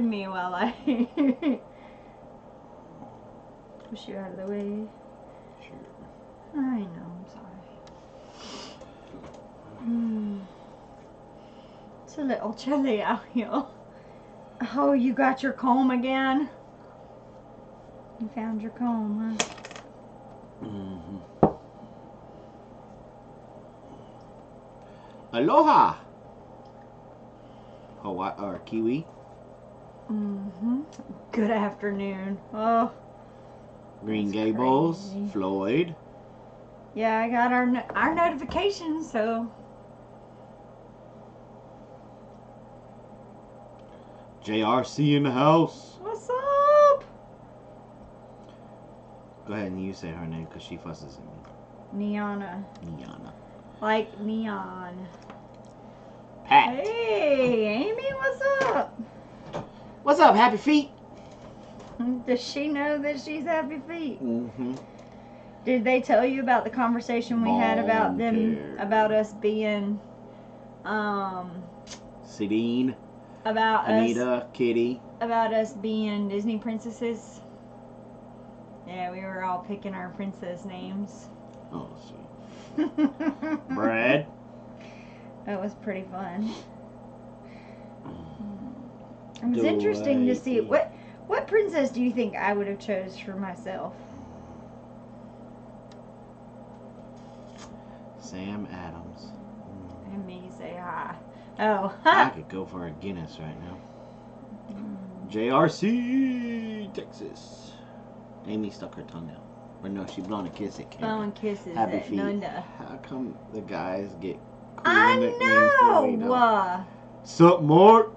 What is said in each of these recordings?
disturbing me while I push you out of the way. Sure. I know, I'm sorry. It's a little chilly out here. Oh, you got your comb again? You found your comb, huh? Mm-hmm. Aloha! Hawaii or Kiwi? Good afternoon. Oh. Green That's Gables, crazy. Floyd. Yeah, I got our notifications, so. JRC in the house. What's up? Go ahead and you say her name because she fusses at me. Niana. Niana. Like neon. Pat. Hey, Amy, what's up? What's up, Happy Feet? Does she know that she's Happy Feet? Mm-hmm. Did they tell you about the conversation we had about them, Volunteer. about us being, Celine, about Anita, Kitty. about us being Disney princesses? Yeah, we were all picking our princess names. Oh, sweet. Brad. That was pretty fun. It was interesting to see what princess do you think I would have chose for myself? Sam Adams. And me say hi. Oh, I could go for a Guinness right now. JRC, Texas. Amy stuck her tongue out. Or no, she blown a kiss at Karen. blowing kisses Happy at Feet. Nunda. How come the guys get cool I nicknames but we don't? know. Sup, Mort?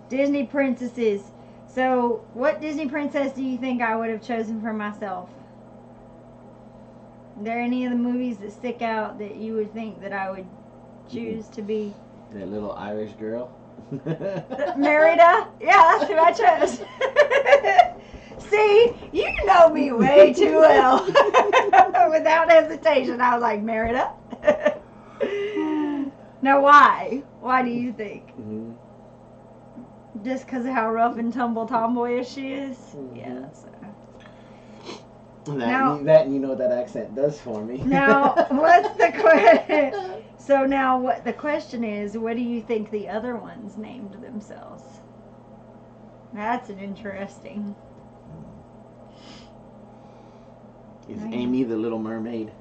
Disney princesses. So, what Disney princess do you think I would have chosen for myself? Are there any of the movies that stick out that you would think that I would choose to be? That little Irish girl. Merida? Yeah, that's who I chose. See, you know me way too well. Without hesitation, I was like, Merida. Now, why? Why do you think? Mm-hmm. Just because of how rough and tumble tomboyish she is? Mm-hmm. Yeah, so. That and you know what that accent does for me. Now, what's the question? So now, what the question is? What do you think the other ones named themselves? That's an interesting. Is Amy the Little Mermaid?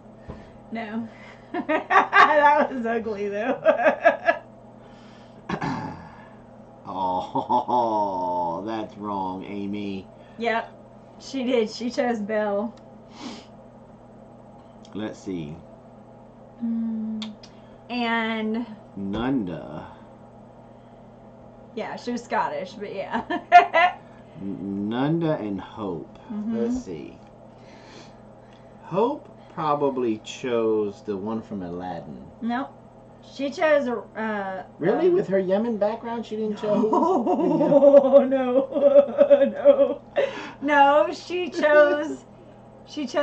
No, that was ugly though. Oh, that's wrong, Amy. Yep, she did. She chose Belle. Let's see. And Nunda. yeah, she was Scottish, but yeah. Nunda and Hope. Let's see. Hope probably chose the one from Aladdin. Nope. She chose Really? With her Yemen background, she didn't choose? Oh, no. No. No, she chose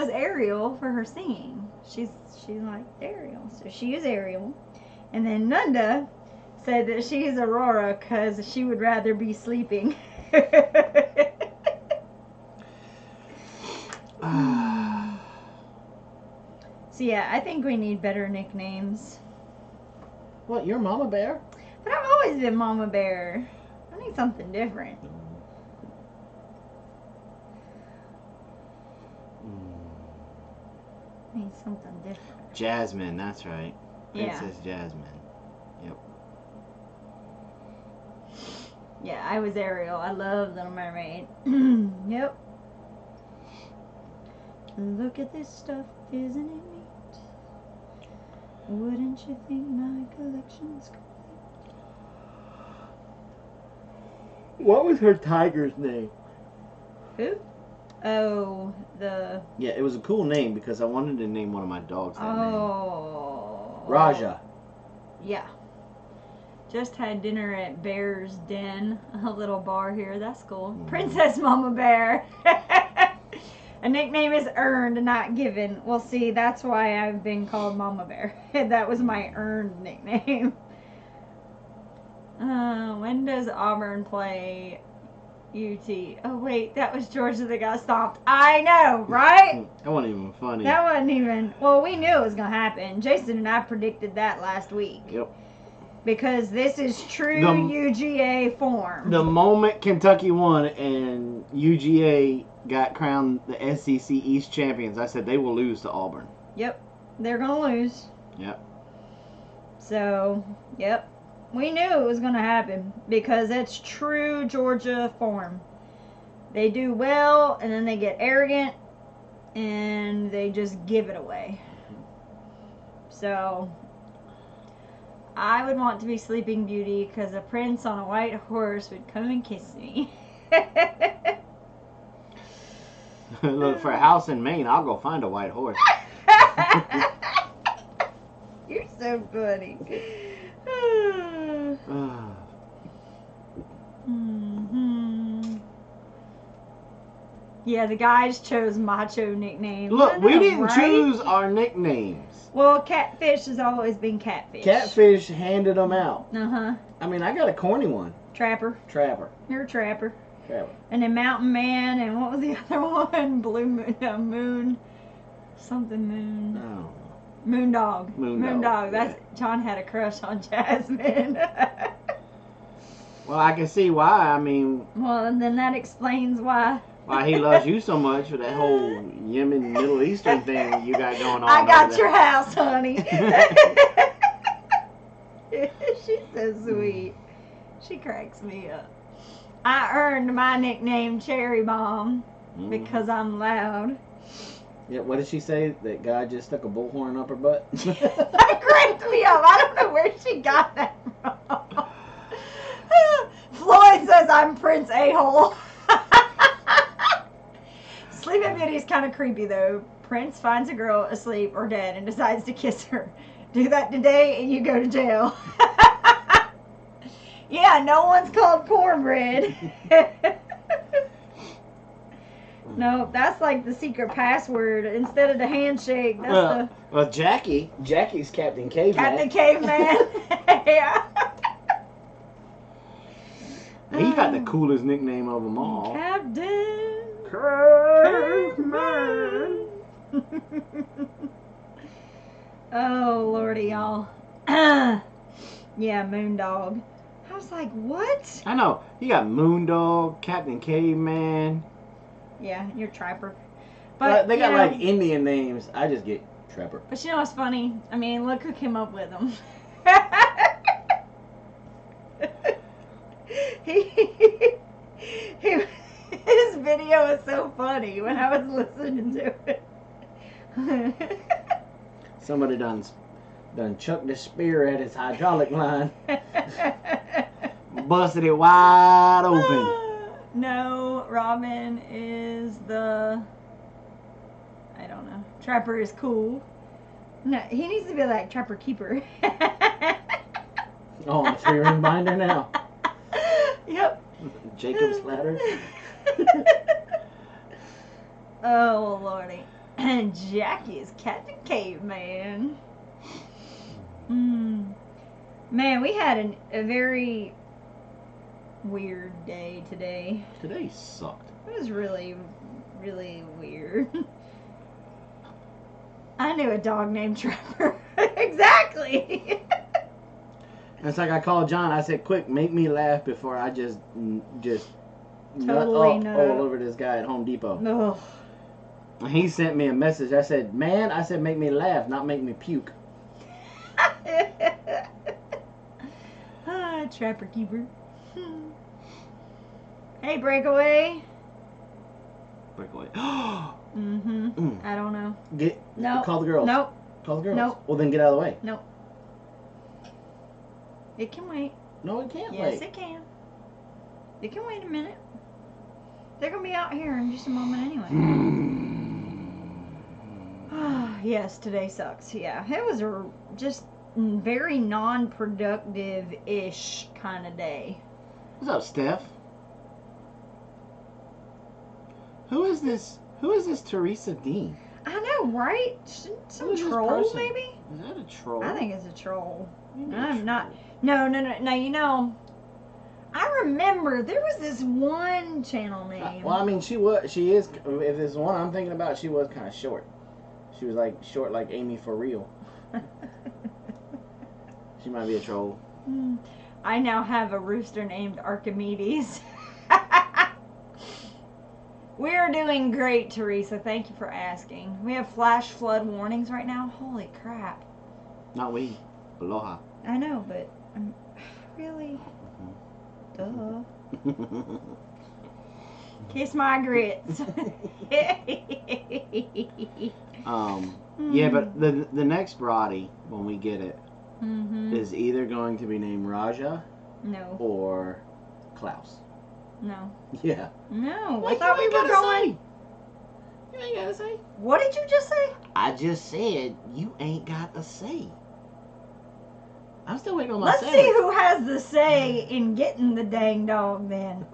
Ariel for her singing. She's like Ariel. So she is Ariel. And then Nunda said that she's Aurora because she would rather be sleeping. So yeah, I think we need better nicknames. What, you're Mama Bear? But I've always been Mama Bear. I need something different. I need something different. Jasmine, that's right. Yeah. Princess Jasmine. Yep. Yeah, I was Ariel. I love Little Mermaid. Yep. Look at this stuff, isn't it neat? Wouldn't you think my collection's complete? What was her tiger's name? Who? Oh, the... Yeah, it was a cool name because I wanted to name one of my dogs that name. Oh. Raja. Yeah. Just had dinner at Bear's Den, a little bar here. That's cool. Princess Mama Bear. A nickname is earned, not given. Well, see, that's why I've been called Mama Bear. That was my earned nickname. When does Auburn play UT. Oh, wait, that was Georgia that got stomped. I know, right? That wasn't even funny. That wasn't even. Well, we knew it was going to happen. Jason and I predicted that last week. Yep. Because this is true UGA form. The moment Kentucky won and UGA got crowned the SEC East champions, I said they will lose to Auburn. Yep. They're going to lose. Yep. So, yep. We knew it was going to happen because it's true Georgia form. They do well, and then they get arrogant, and they just give it away. So, I would want to be Sleeping Beauty because a prince on a white horse would come and kiss me. Look, for a house in Maine, I'll go find a white horse. You're so funny. Mm-hmm. Yeah, the guys chose macho nicknames. Look, we didn't right? choose our nicknames. Well, Catfish has always been Catfish. Catfish handed them out. Uh-huh. I mean, I got a corny one. Trapper. Trapper. You're a Trapper. Trapper. And then Mountain Man, and what was the other one? Blue Moon, Moon. Something Moon. No. Moondog. Moondog. That's John had a crush on Jasmine. Well, I can see why. I mean, well, and then that explains why he loves you so much for that whole Yemen Middle Eastern thing you got going on. I got over your there. house, honey. She's so sweet. She cracks me up. I earned my nickname Cherry Bomb because I'm loud. Yeah, what did she say? That guy just stuck a bullhorn up her butt? That cracked me up. I don't know where she got that from. Floyd says I'm Prince A-hole. Sleeping Beauty is kind of creepy though. Prince finds a girl asleep or dead and decides to kiss her. Do that today and you go to jail. Yeah, no one's called Cornbread. No, that's like the secret password. Instead of the handshake, that's well, Jackie's Captain Caveman. Captain Caveman. Yeah. He got the coolest nickname of them all. Captain Caveman. Oh, Lordy, y'all. Yeah, Moondog. I was like, what? I know. You got Moondog, Captain Caveman. Yeah, you're Trapper. But they got like Indian names. I just get Trapper. But you know what's funny? I mean, look who came up with them. His video is so funny when I was listening to it. Somebody done chucked the spear at his hydraulic line. Busted it wide open. No, Robin is the... I don't know. Trapper is cool. No, he needs to be like Trapper Keeper. Oh, a 3-ring binder now. Yep. Jacob's ladder. Oh, Lordy. And Jackie is Captain Caveman. Man, we had a very weird day today. Today sucked. It was really, really weird. I knew a dog named Trapper. Exactly. It's like I called John. I said, "Quick, make me laugh before I just totally nut up all over this guy at Home Depot." Ugh. And he sent me a message. I said, "Man," I said, "make me laugh, not make me puke." Trapper Keeper. Hey, Breakaway. Breakaway. I don't know. Call the girls. Nope. Call the girls. Nope. Well, then get out of the way. Nope. It can wait. No, it can't wait. Yes, it can. It can wait a minute. They're going to be out here in just a moment anyway. Yes, today sucks. Yeah, it was a just very non-productive-ish kind of day. What's up, Steph? Who is this Teresa Dean? I know, right? Some troll, maybe? Is that a troll? I think it's a troll. Maybe I'm a not. troll. No. You know, I remember there was this one channel name. Well, I mean, she is. If there's one I'm thinking about, she was kind of short. She was like short, like Amy for real. She might be a troll. I now have a rooster named Archimedes. We are doing great, Teresa. Thank you for asking. We have flash flood warnings right now. Holy crap. Not we. Aloha. I know, but really? Duh. Kiss my grits. Yeah, but the next Roddy, when we get it, is either going to be named Raja No. or Klaus. No. Yeah. No. Well, I thought we were going. You ain't got to say. What did you just say? I just said you ain't got to say. I'm still waiting on my Let's see who has the say in getting the dang dog then.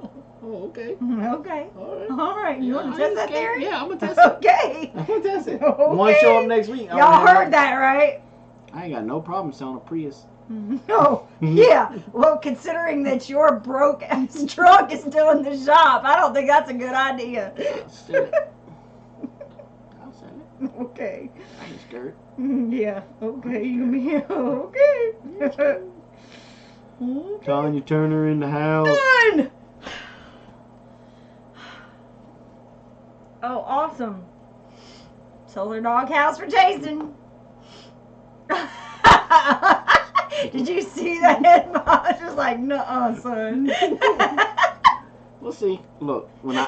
Oh, okay. Okay. All right. You want to test that theory? Yeah, I'm going to test it. Okay. I'm going to test it. Okay. One show up next week. Y'all heard that, right? I ain't got no problem selling a Prius. No. Yeah. Well, considering that your broke ass truck is still in the shop, I don't think that's a good idea. I'll sell it. Okay. I ain't scared. Yeah. Okay. You mean okay? Okay. Telling you, turn her in the house. Done. Oh, awesome. Solar dog house for Jason. Did you see that? I was just like, nuh-uh, son. We'll see. Look, when I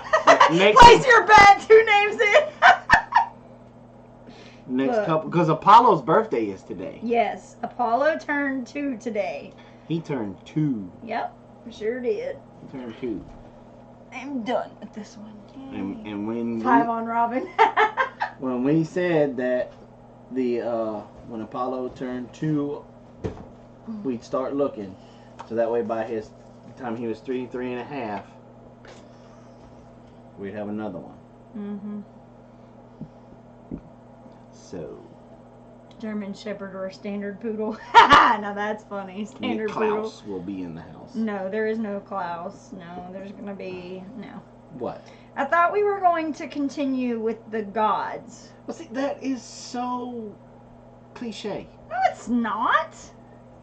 place your bet. 2 names in. Next couple, because Apollo's birthday is today. Yes, Apollo turned 2 today. He turned 2. Yep, sure did. He turned 2. I'm done with this one. And when 5 on Robin. when we said that when Apollo turned 2, we'd start looking, so that way by the time he was 3.5, we'd have another one. So. German Shepherd or a Standard Poodle. Now that's funny. Standard Poodle. Klaus will be in the house. No, there is no Klaus. No, there's going to be... No. What? I thought we were going to continue with the gods. Well, see, that is so cliche. No, it's not.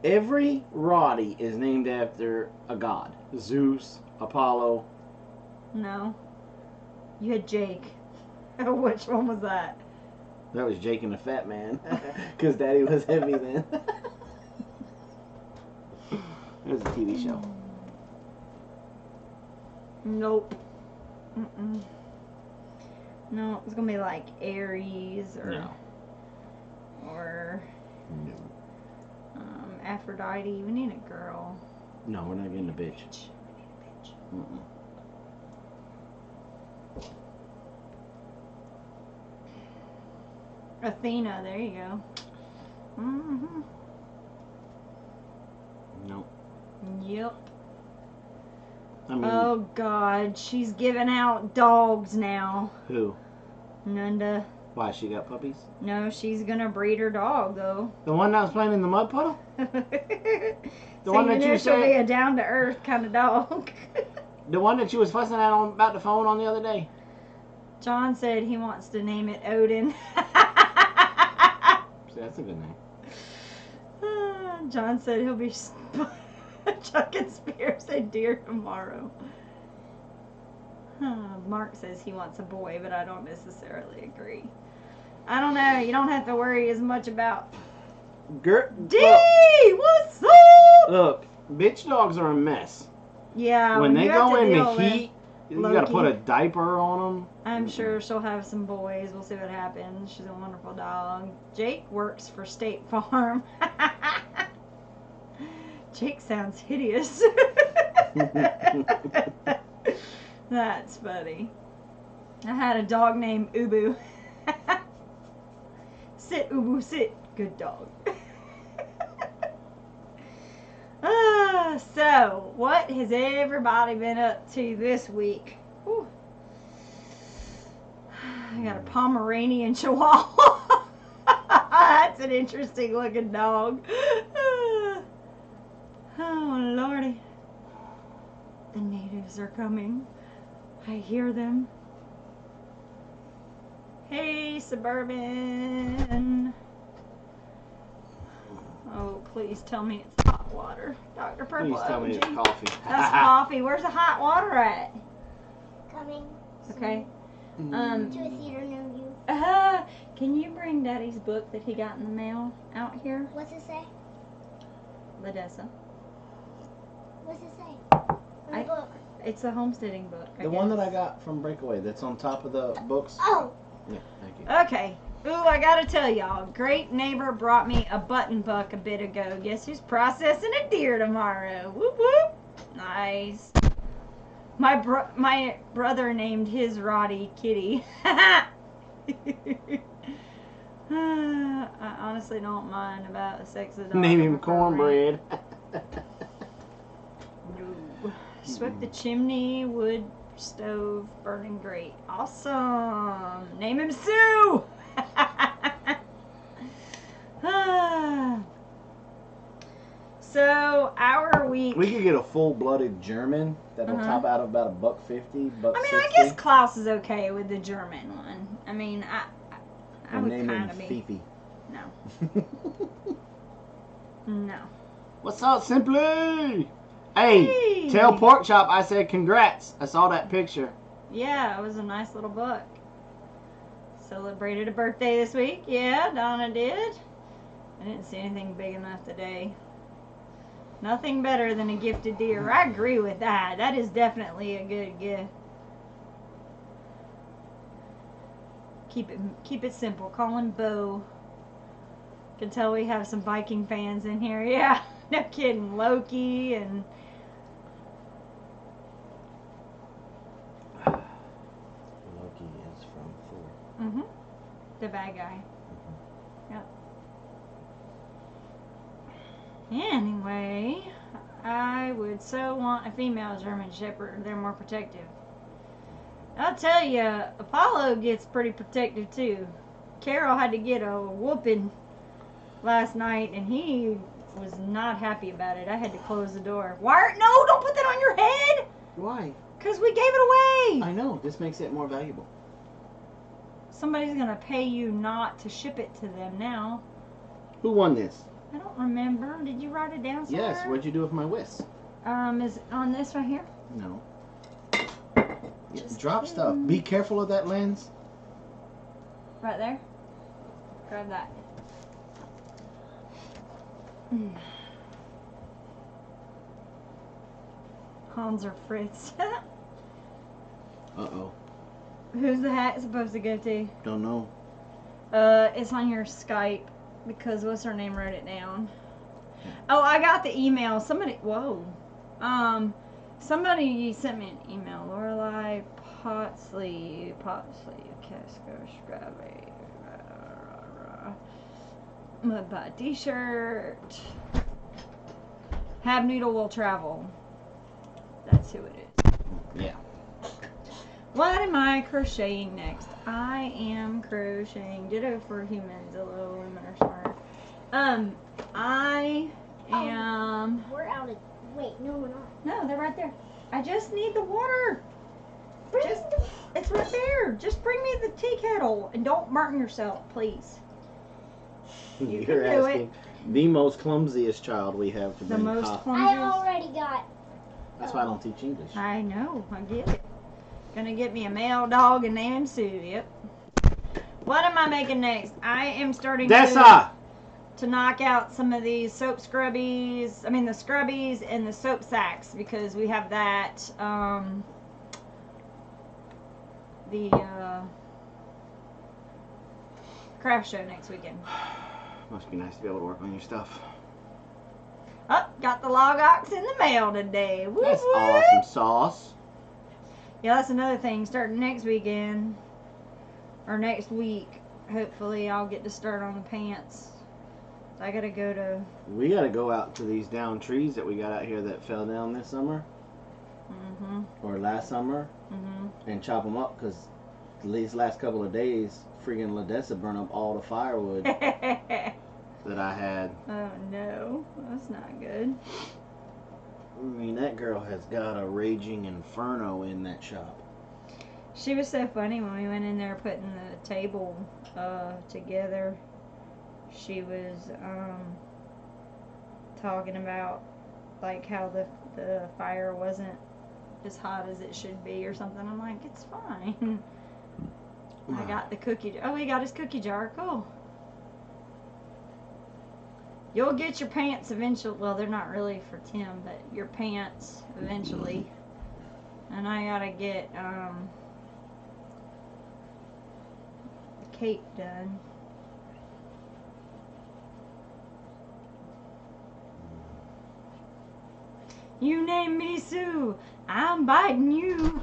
Every Roddy is named after a god. Zeus, Apollo. No. You had Jake. Which one was that? That was Jake and the Fat Man. Because Daddy was heavy then. It was a TV show. Nope. No, it's going to be like Aries or... No. Or... No. Aphrodite. We need a girl. No, we're not getting a bitch. Mm-mm. Athena, there you go. Nope. Yep. I mean, Oh God, she's giving out dogs now. who? Nunda. Why, she got puppies? No, she's gonna breed her dog though. The one that was playing in the mud puddle? The one that you she'll be said- a down to earth kind of dog. The one that you was fussing at about the phone on the other day? John said he wants to name it Odin. See, that's a good name. John said he'll be chucking spears at deer tomorrow. Mark says he wants a boy, but I don't necessarily agree. I don't know. You don't have to worry as much about... D! What's up? Look, bitch dogs are a mess. Yeah, When they you have go to in the deal with heat, you gotta put a diaper on them. I'm sure she'll have some boys. We'll see what happens. She's a wonderful dog. Jake works for State Farm. Jake sounds hideous. That's funny. I had a dog named Ubu. Sit, Ubu, sit. Good dog. So, what has everybody been up to this week? Whew. I got a Pomeranian Chihuahua. That's an interesting looking dog. Oh, Lordy. The natives are coming. I hear them. Hey, Suburban. Oh, please tell me it's hot water. Dr. Purple. Please tell me it's OG. coffee. That's coffee. Where's the hot water at? Coming. Okay. To a theater near you. Can you bring Daddy's book that he got in the mail out here? What's it say? Ladessa. What's it say? I- Book. It's a homesteading book. The one that I got from Breakaway that's on top of the books. Oh. Yeah, thank you. Okay. Ooh, I gotta tell y'all, great neighbor brought me a button buck a bit ago. Guess who's processing a deer tomorrow? Whoop whoop. Nice. My brother named his Roddy Kitty. I honestly don't mind about the sex of the dog. Name I him prefer cornbread. No. Swept the chimney, wood stove, burning grate. Awesome. Name him Sue. So our week. We could get a full-blooded German that'll top out about $1.50, $1.60. I mean, I guess Klaus is okay with the German one. I mean, I would name kind him of be. Fifi. No. No. What's up, Simply? Hey, Hey. tell Pork Chop I said congrats. I saw that picture. Yeah, it was a nice little buck. Celebrated a birthday this week. Yeah, Donna did. I didn't see anything big enough today. Nothing better than a gifted deer. I agree with that. That is definitely a good gift. Keep it simple. Call him Bo. Can tell we have some Viking fans in here. Yeah, no kidding. Loki and Loki is from Thor. the bad guy. Yep. Anyway, I would so want a female German Shepherd. They're more protective. I'll tell you, Apollo gets pretty protective too. Carol had to get a whooping last night, and he was not happy about it. I had to close the door. Why? No, don't put that on your head! Why? Because we gave it away! I know. This makes it more valuable. Somebody's going to pay you not to ship it to them now. Who won this? I don't remember. Did you write it down somewhere? Yes. What'd you do with my whisk? Is it on this right here? No. Just Drop kidding. stuff. Be careful of that lens. Right there? Grab that. Hans or Fritz. Uh-oh. Who's the hat supposed to go to? Don't know. It's on your Skype because what's her name wrote it down. Oh, I got the email. Somebody sent me an email. Lorelei Potsley, Casco, Scrabby, Mudbot t-shirt. Have Noodle will travel. That's who it is. Yeah. What am I crocheting next? I am crocheting ditto for humans. Hello, women are smart. I am. We're out of. Wait, no, we're not. No, they're right there. I just need the water. It's right there. Just bring me the tea kettle and don't burn yourself, please. You You're can do asking the most clumsiest child we have to The bring most hot. I clumsiest. already got. That's why I don't teach English. I know. I get it. Gonna get me a male dog and name him Sue. Yep. What am I making next? I am starting to knock out some of these soap scrubbies. I mean the scrubbies and the soap sacks because we have that. The craft show next weekend. Must be nice to be able to work on your stuff. Oh, got the log ox in the mail today. Woo That's woo. awesome sauce. Yeah, that's another thing. Starting next weekend or next week, hopefully I'll get to start on the pants. I gotta go to. We gotta go out to these down trees that we got out here that fell down this summer or last summer and chop them up because these last couple of days, freaking Ladessa burned up all the firewood that I had. Oh no, that's not good. I mean, that That girl has got a raging inferno in that shop. She was so funny when we went in there putting the table together. She was talking about like how the fire wasn't as hot as it should be or something. I'm like, it's fine. I got the cookie. Oh, he got his cookie jar. Cool. You'll get your pants eventually. Well, they're not really for Tim, but your pants eventually. And I gotta get the cape done. You name me Sue, I'm biting you.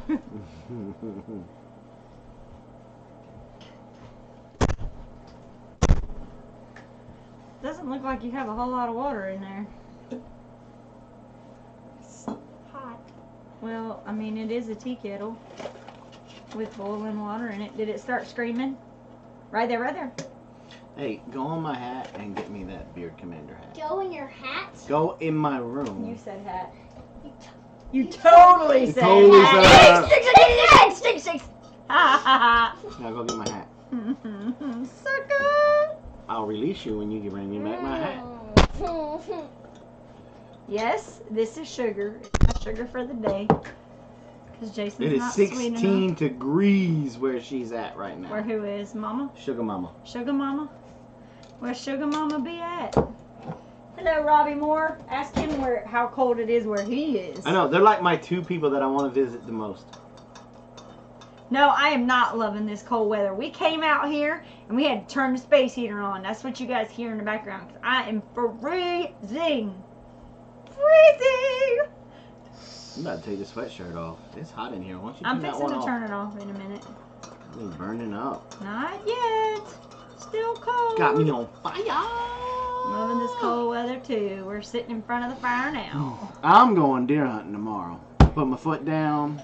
Doesn't look like you have a whole lot of water in there. It's hot. Well, I mean, it is a tea kettle with boiling water in it. Did it start screaming? Right there, right there. Hey, go on my hat and get me that Beard Commander hat. Go in your hat? Go in my room. You said hat. You totally said hat. Sticks. Ha ha ha. Now go get my hat. Sucker. I'll release you when you can bring me back my hat. Yes, this is sugar. It's my sugar for the day. Because Jason's It is not sweet 16 enough. degrees where she's at right now. Where who is? Mama? Sugar Mama. Sugar Mama? Where Sugar Mama be at? Hello, Robbie Moore. Ask him how cold it is where he is. I know, they're like my two people that I want to visit the most. No, I am not loving this cold weather. We came out here and we had to turn the space heater on. That's what you guys hear in the background. 'Cause I am freezing. Freezing! I'm about to take the sweatshirt off. It's hot in here. Why don't you I'm turn that fixing one to off? turn it off in a minute. It's burning up. Not yet. Still cold. Got me on fire. Loving this cold weather too. We're sitting in front of the fire now. I'm going deer hunting tomorrow. Put my foot down.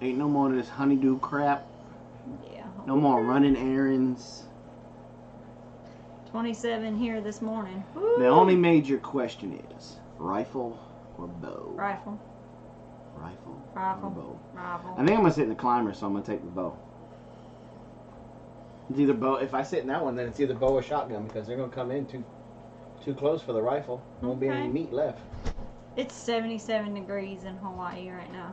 Ain't no more of this honeydew crap. Yeah. No more running errands. 27 here this morning. The Woo. only major question is rifle or bow? Rifle. Rifle. Rifle. Or bow? Rifle. I think I'm gonna sit in the climber, so I'm gonna take the bow. It's either bow. If I sit in that one, then it's either bow or shotgun because they're gonna come in too close for the rifle. There won't be any Okay. meat left. It's 77 degrees in Hawaii right now.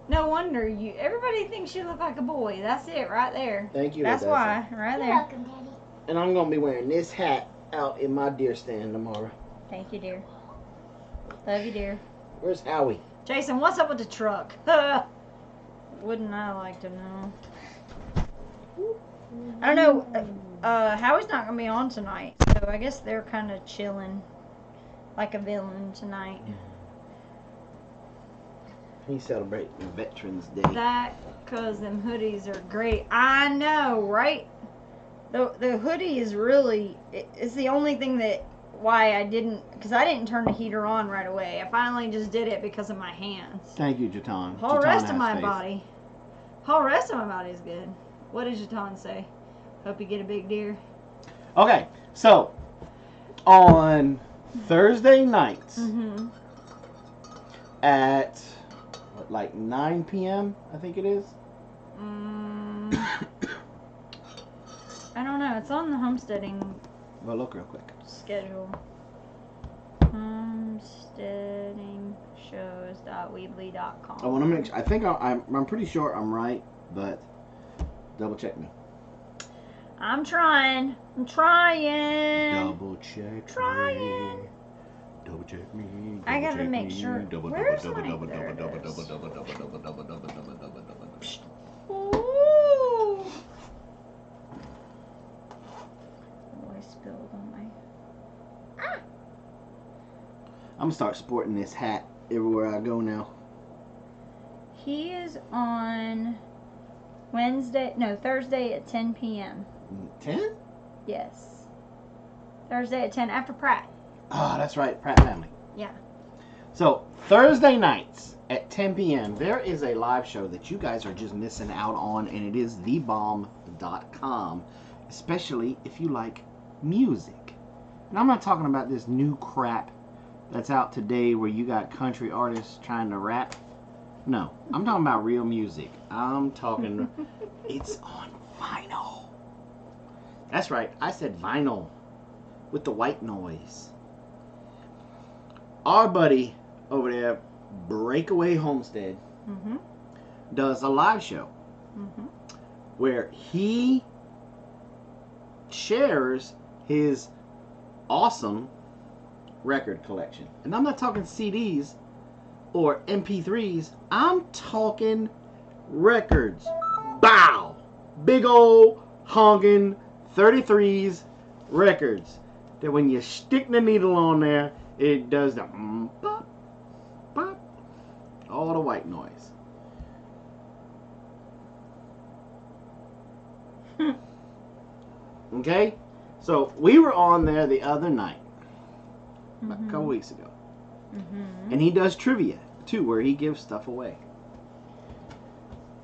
No wonder everybody thinks you look like a boy. That's it right there. Thank you. That's Odessa. why, right You're there. welcome, Daddy. And I'm gonna be wearing this hat out in my deer stand tomorrow. Thank you, dear. Love you, dear. Where's Howie? Jason, what's up with the truck? Wouldn't I like to know? I don't know. Howie's not gonna be on tonight, so I guess they're kind of chilling like a villain tonight. He's celebrating Veterans Day. That, cause them hoodies are great. I know, right? The hoodie is really. It's the only thing that why I didn't, because I didn't turn the heater on right away. I finally just did it because of my hands. Thank you, Jatan. Whole Jatan rest of has my faith. body. Whole rest of my body is good. What does Jatan say? Hope you get a big deer. Okay, so on Thursday nights at like 9 p.m. I think it is. I don't know. It's on the homesteading Well, look real quick. schedule. Homesteadingshows.weebly.com. I want to make. I think I'm pretty sure I'm right, but double check me. I'm trying. I'm trying. Double check. Trying. Me. Double check me. I gotta check make me. sure. Double, Where's double, my? double, There double, it double, is. double, double, double, double, double, double, double, double, double. Ooh. Oh, I spilled on my. I'm gonna start sporting this hat everywhere I go now. He is on Thursday at 10 p.m. 10? Yes. Thursday at 10 after Pratt. Oh, that's right, Pratt family. Yeah. So Thursday nights at 10 p.m. there is a live show that you guys are just missing out on, and it is thebomb.com, especially if you like music. And I'm not talking about this new crap that's out today where you got country artists trying to rap. No, I'm talking about real music. I'm talking, it's on vinyl. That's right, I said vinyl with the white noise. Our buddy over there, Breakaway Homestead, does a live show where he shares his awesome record collection. And I'm not talking CDs or MP3s. I'm talking records. Bow! Big old honking 33s records. That when you stick the needle on there, it does the bop, bop, all the white noise. Okay? So we were on there the other night, about a couple weeks ago. And he does trivia too, where he gives stuff away.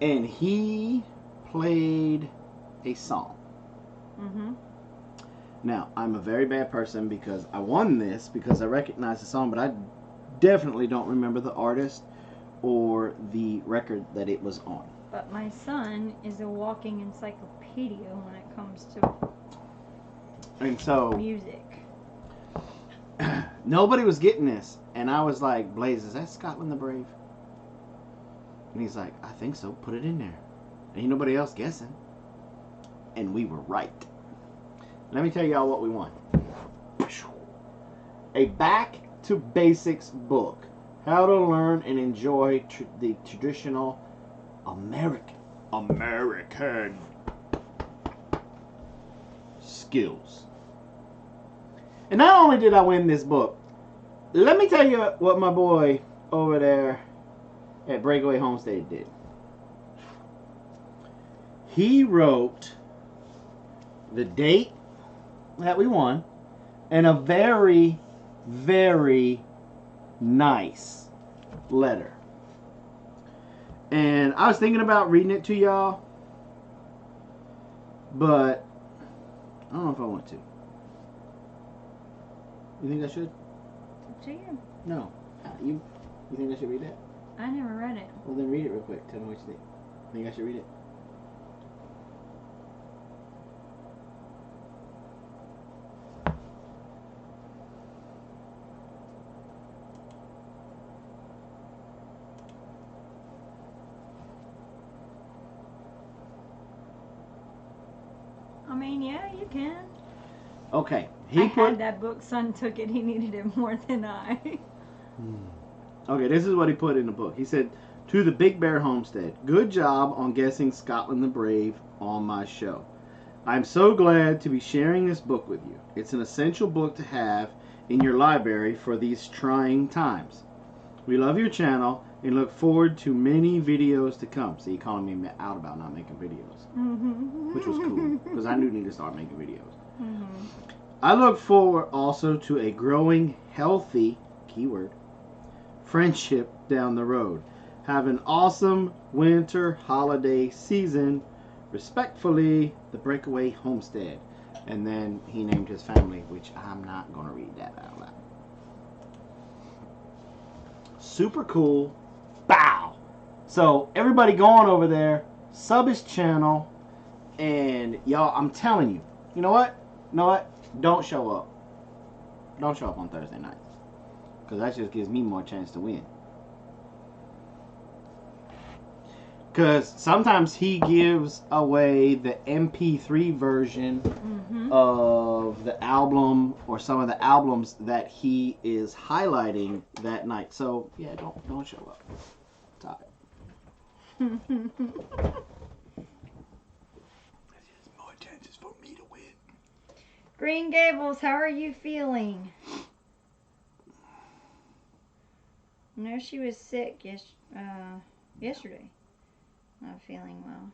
And he played a song. Now, I'm a very bad person because I won this because I recognize the song, but I definitely don't remember the artist or the record that it was on. But my son is a walking encyclopedia when it comes to music. Nobody was getting this. And I was like, Blaze, is that Scotland the Brave? And he's like, I think so. Put it in there. Ain't nobody else guessing. And we were right. Let me tell y'all what we won. A Back to Basics book. How to learn and enjoy the traditional American skills. And not only did I win this book, let me tell you what my boy over there at Breakaway Homestead did. He wrote the date that we won and a very, very nice letter. And I was thinking about reading it to y'all, but I don't know if I want to. You think I should? Up to you. No. You think I should read it? I never read it. Well, then read it real quick. Tell me what you think. Think I should read it? I mean, yeah, you can. Okay. I had that book. Son took it. He needed it more than I. Okay, this is what he put in the book. He said, to the Big Bear Homestead, good job on guessing Scotland the Brave on my show. I'm so glad to be sharing this book with you. It's an essential book to have in your library for these trying times. We love your channel and look forward to many videos to come. See, he calling me out about not making videos, which was cool because I do need to start making videos. I look forward also to a growing, healthy, keyword, friendship down the road. Have an awesome winter holiday season. Respectfully, the Breakaway Homestead. And then he named his family, which I'm not going to read that out loud. Super cool. Bow. So, everybody go on over there, sub his channel, and y'all, I'm telling you, you know what? Don't show up. Don't show up on Thursday nights. Because that just gives me more chance to win. Because sometimes he gives away the MP3 version of the album or some of the albums that he is highlighting that night. So, yeah, don't show up. Stop it. There's more chances for me to win. Green Gables, how are you feeling? I know she was sick yesterday. Not feeling well.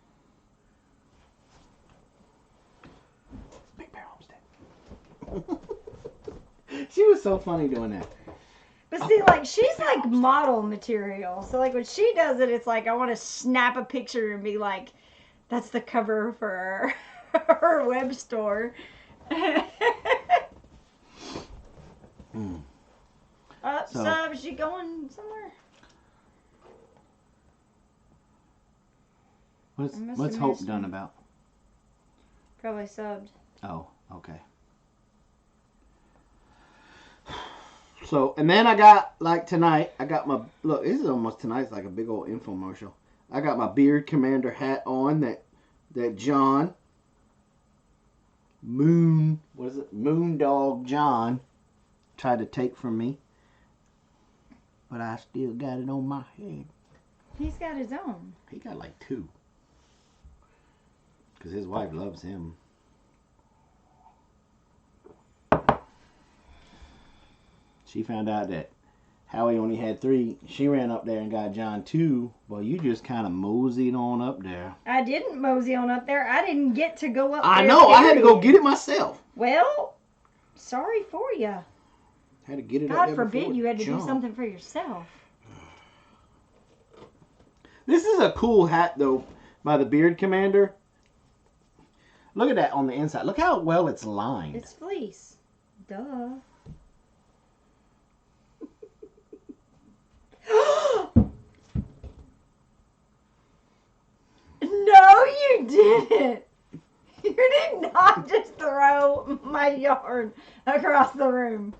Big Bear Homestead. She was so funny doing that. But see, like, she's like model material. So, like, when she does it, it's like I want to snap a picture and be like, that's the cover for her web store. Was she going somewhere? What's Hope done about? Probably subbed. Oh, okay. So, and then I got, like tonight, I got my, look, this is almost tonight's like a big old infomercial. I got my Beard Commander hat on that John, Moondog John tried to take from me. But I still got it on my head. He's got his own. He got like 2. Because his wife loves him. She found out that Howie only had 3. She ran up there and got John 2. Well, you just kind of moseyed on up there. I didn't mosey on up there. I didn't get to go up there. I know. I had to go get it myself. Well, sorry for you. Had to get it. God forbid you had to do something for yourself. This is a cool hat, though, by the Beard Commander. Look at that on the inside. Look how well it's lined. It's fleece. Duh. No, you didn't. You did not just throw my yarn across the room.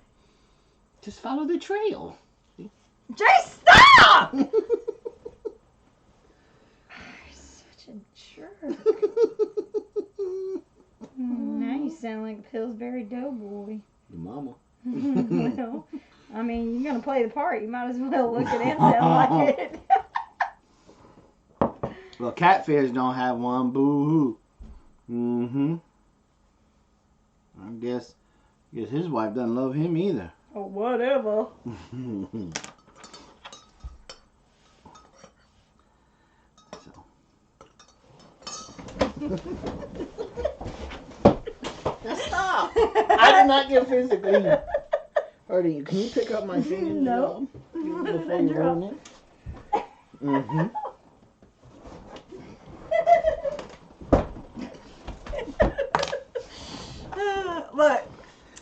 Just follow the trail. Jay, stop! You're such a jerk. Now you sound like a Pillsbury Doughboy. Your mama. Well, I mean, you're going to play the part. You might as well look at it and sound like it. Well, Catfish don't have one. Boo-hoo. Mm-hmm. I guess his wife doesn't love him either. Oh, whatever. Stop! I did not get physically hurting you. Can you pick up my finger? No. Before you ruin it? Mm-hmm. Look,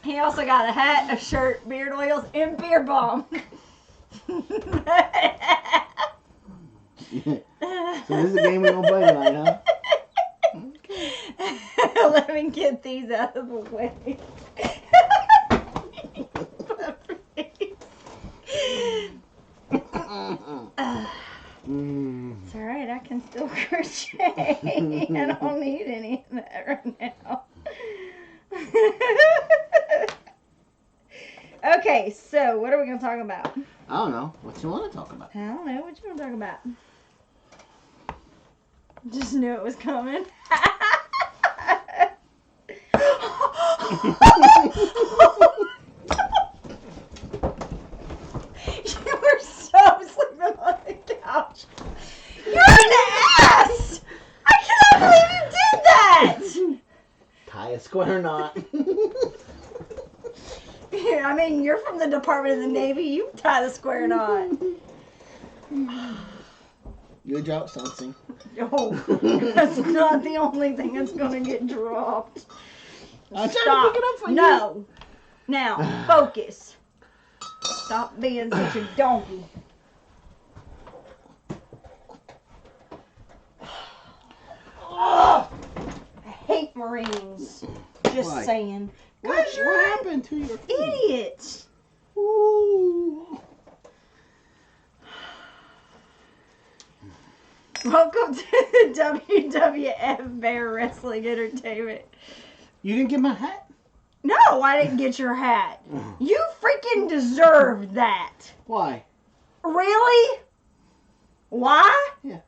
he also got a hat, a shirt, beard oils, and beer balm. So this is a game we're going to play tonight, huh? Okay. Let me get these out of the way. It's alright, I can still crochet. I don't need any of that right now. Okay, so what are we going to talk about? I don't know. What you want to talk about? I don't know. What you want to talk about? Just knew it was coming. You were so sleeping on the couch. You're an ass! I cannot believe you did that! Tie a square knot. I mean, you're from the Department of the Navy. You tie the square knot. Good job, something. Oh, that's not the only thing that's going to get dropped. I'm Stop. trying to pick it up for you. No. Now, focus. Stop being such a donkey. Oh, I hate Marines. Just Why? saying. What happened to your feet? Idiots. Ooh. Welcome to the WWF Bear Wrestling Entertainment. You didn't get my hat? No, I didn't get your hat. You freaking deserved that. Why? Really? Why? Yeah.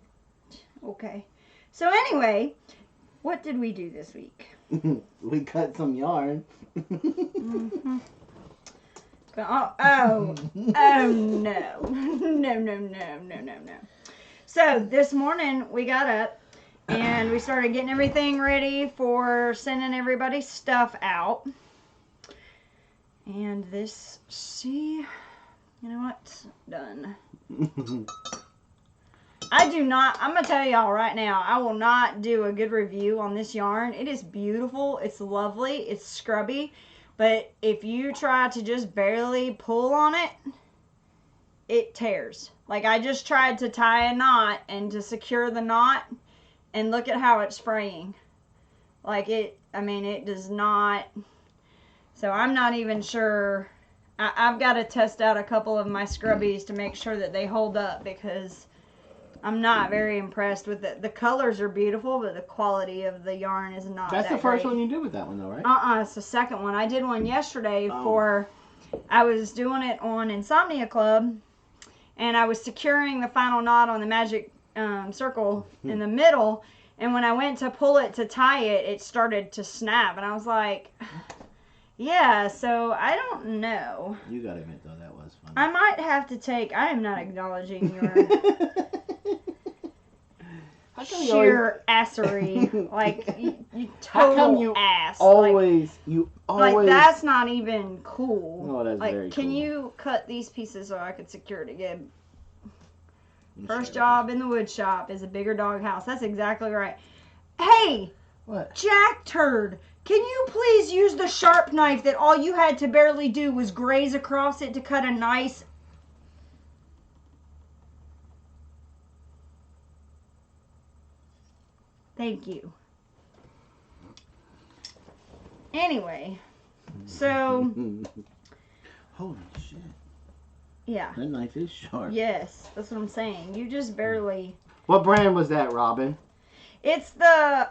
Okay. So anyway, what did we do this week? We cut some yarn. Mm-hmm. Oh no. No. So this morning we got up and we started getting everything ready for sending everybody's stuff out. And this, see, you know what? Done. I do not, I'm going to tell y'all right now, I will not do a good review on this yarn. It is beautiful. It's lovely. It's scrubby. But if you try to just barely pull on it, it tears. Like, I just tried to tie a knot and to secure the knot, and look at how it's fraying. Like, it does not. So I'm not even sure. I've got to test out a couple of my scrubbies to make sure that they hold up, because I'm not very impressed with it. The colors are beautiful, but the quality of the yarn is not That's that the first great. one you did with that one, though, right? It's the second one. I did one yesterday I was doing it on Insomnia Club, and I was securing the final knot on the magic circle in the middle, and when I went to pull it to tie it, it started to snap, and I was like, yeah, so I don't know. You gotta admit, though, that was fun. I might have to take, I am not acknowledging your sheer assery. Like, you total ass. You always. Like, that's not even cool. No, that's like, very cool. can you cut these pieces so I could secure it again? First job in the wood shop is a bigger dog house. That's exactly right. Hey! What? Jack Turd! Can you please use the sharp knife that all you had to barely do was graze across it to cut a nice... Thank you. Anyway, so... Holy shit. Yeah. That knife is sharp. Yes, that's what I'm saying. You just barely... What brand was that, Robin? It's the,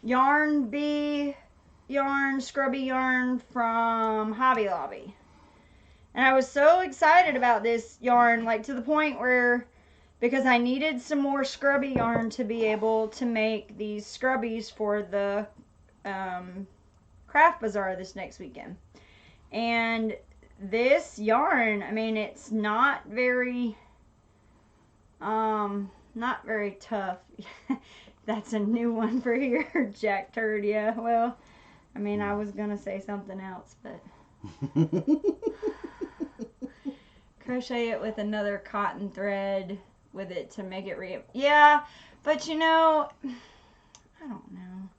Yarn Bee yarn, scrubby yarn from Hobby Lobby. And I was so excited about this yarn, like to the point where, because I needed some more scrubby yarn to be able to make these scrubbies for the craft bazaar this next weekend. And this yarn, I mean, it's not very tough. That's a new one for here, Jack Turd. Yeah, well, I mean, I was gonna say something else, but crochet it with another cotton thread with it to make it yeah, but you know, I don't know.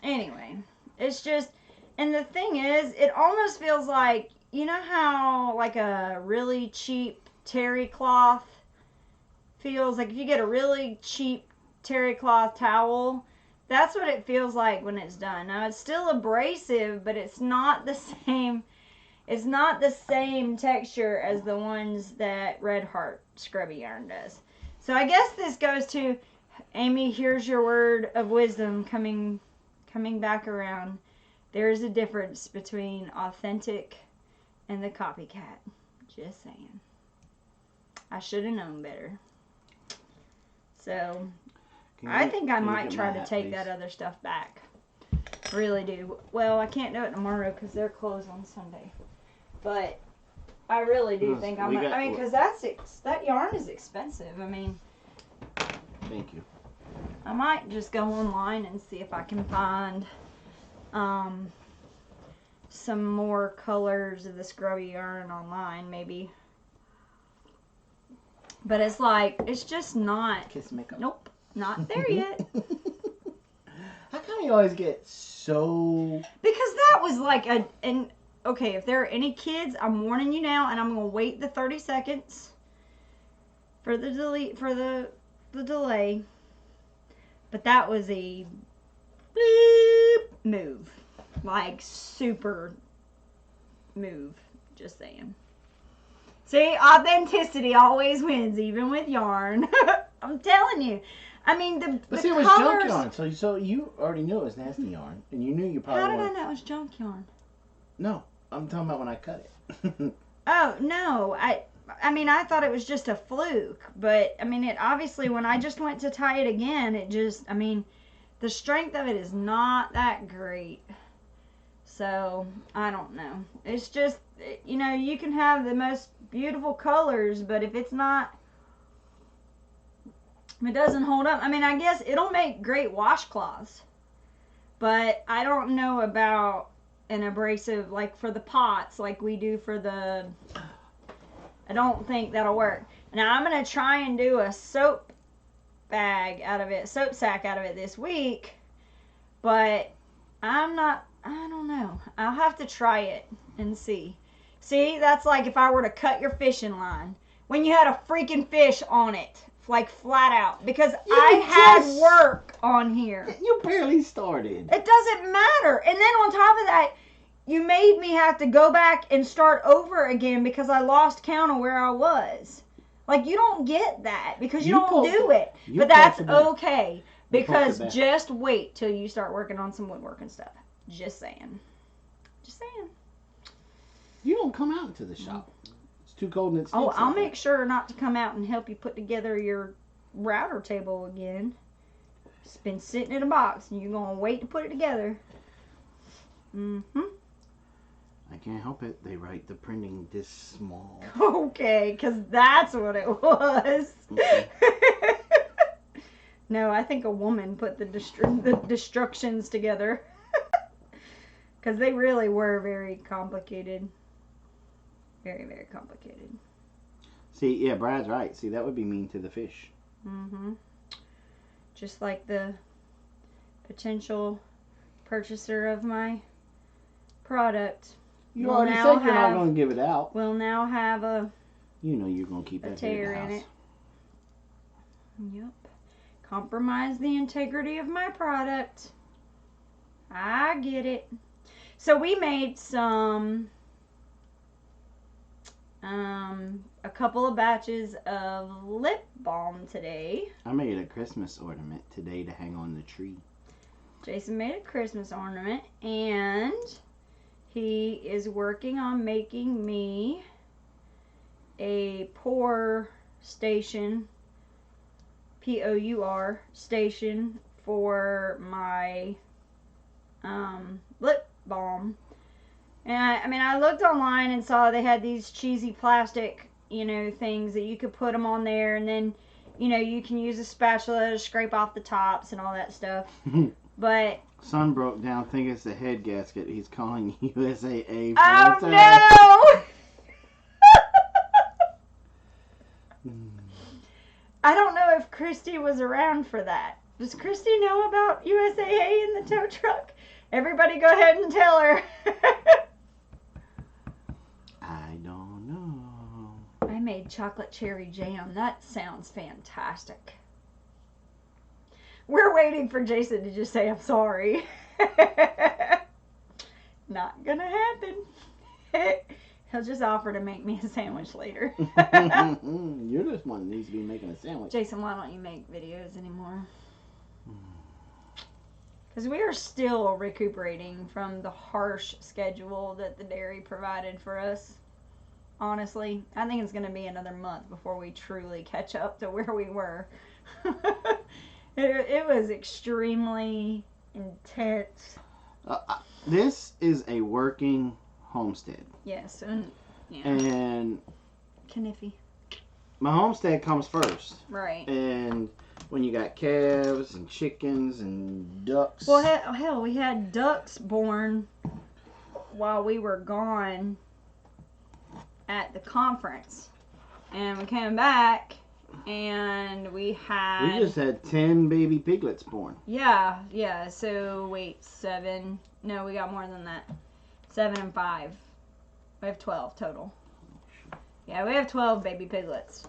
Anyway, it's just, and the thing is, it almost feels like, you know how like a really cheap terry cloth feels like? If you get a really cheap terry cloth towel, that's what it feels like when it's done. Now, it's still abrasive, but it's not the same. It's not the same texture as the ones that Red Heart scrubby yarn does. So I guess this goes to, Amy, here's your word of wisdom coming back around. There is a difference between authentic and the copycat. Just saying. I should have known better. So, I think I might try to take that other stuff back. Really do. Well, I can't do it tomorrow because they're closed on Sunday. But I really do think I might. I mean, because that yarn is expensive. I mean, thank you. I might just go online and see if I can find some more colors of the scrubby yarn online, maybe. But it's like, it's just not. Kiss makeup. Nope, not there yet. How come you always get so? Because that was like okay, if there are any kids, I'm warning you now, and I'm gonna wait the 30 seconds for the delay. But that was a bleep move, like super move. Just saying. See, authenticity always wins, even with yarn. I'm telling you. I mean, the But see, it was colors... junk yarn, so you already knew it was nasty yarn, and you knew you probably. How did I know it was junk yarn? No, I'm talking about when I cut it. Oh no, I mean, I thought it was just a fluke, but I mean, it obviously, when I just went to tie it again, it just, I mean, the strength of it is not that great. So I don't know. It's just, you know, you can have the most beautiful colors, but if it's not, if it doesn't hold up, I mean, I guess it'll make great washcloths, but I don't know about an abrasive, like for the pots, like we do for the, I don't think that'll work. Now I'm going to try and do a soap sack out of it this week, but I'm not I don't know. I'll have to try it and see. See, that's like if I were to cut your fishing line when you had a freaking fish on it, like flat out, because I had work on here. You barely started. It doesn't matter. And then on top of that, you made me have to go back and start over again because I lost count of where I was. Like, you don't get that because you don't do it. But that's okay because just wait till you start working on some woodworking stuff. Just saying. Just saying. You don't come out into the shop. It's too cold and it's Oh, I'll make sure not to come out and help you put together your router table again. It's been sitting in a box and you're going to wait to put it together. Mm-hmm. I can't help it. They write the printing this small. Okay, because that's what it was. Okay. No, I think a woman put the destructions together. Because they really were very complicated. Very, very complicated. See, yeah, Brad's right. See, that would be mean to the fish. Mm-hmm. Just like the potential purchaser of my product. You already said you're not going to give it out. We'll now have a... You know you're going to keep that tear in it. Yep. Compromise the integrity of my product. I get it. So we made some... a couple of batches of lip balm today. I made a Christmas ornament today to hang on the tree. Jason made a Christmas ornament, and he is working on making me a pour station, P-O-U-R station for my lip balm. And I looked online and saw they had these cheesy plastic, things that you could put them on there, and then, you can use a spatula to scrape off the tops and all that stuff. But son broke down, think it's the head gasket. He's calling USAA. Oh no! I don't know if Christy was around for that. Does Christy know about USAA in the tow truck? Everybody, go ahead and tell her. I don't know. I made chocolate cherry jam. That sounds fantastic. We're waiting for Jason to just say, I'm sorry. Not gonna happen. He'll just offer to make me a sandwich later. You're just one that needs to be making a sandwich. Jason, why don't you make videos anymore? Because we are still recuperating from the harsh schedule that the dairy provided for us. Honestly, I think it's going to be another month before we truly catch up to where we were. It was extremely intense. This is a working homestead. Yes, and yeah. And Kniffy. My homestead comes first. Right. And when you got calves and chickens and ducks. Well, hell, we had ducks born while we were gone at the conference. And we came back and we just had 10 baby piglets born. Yeah. So, wait, 7. No, we got more than that. 7 and 5. We have 12 total. Yeah, we have 12 baby piglets.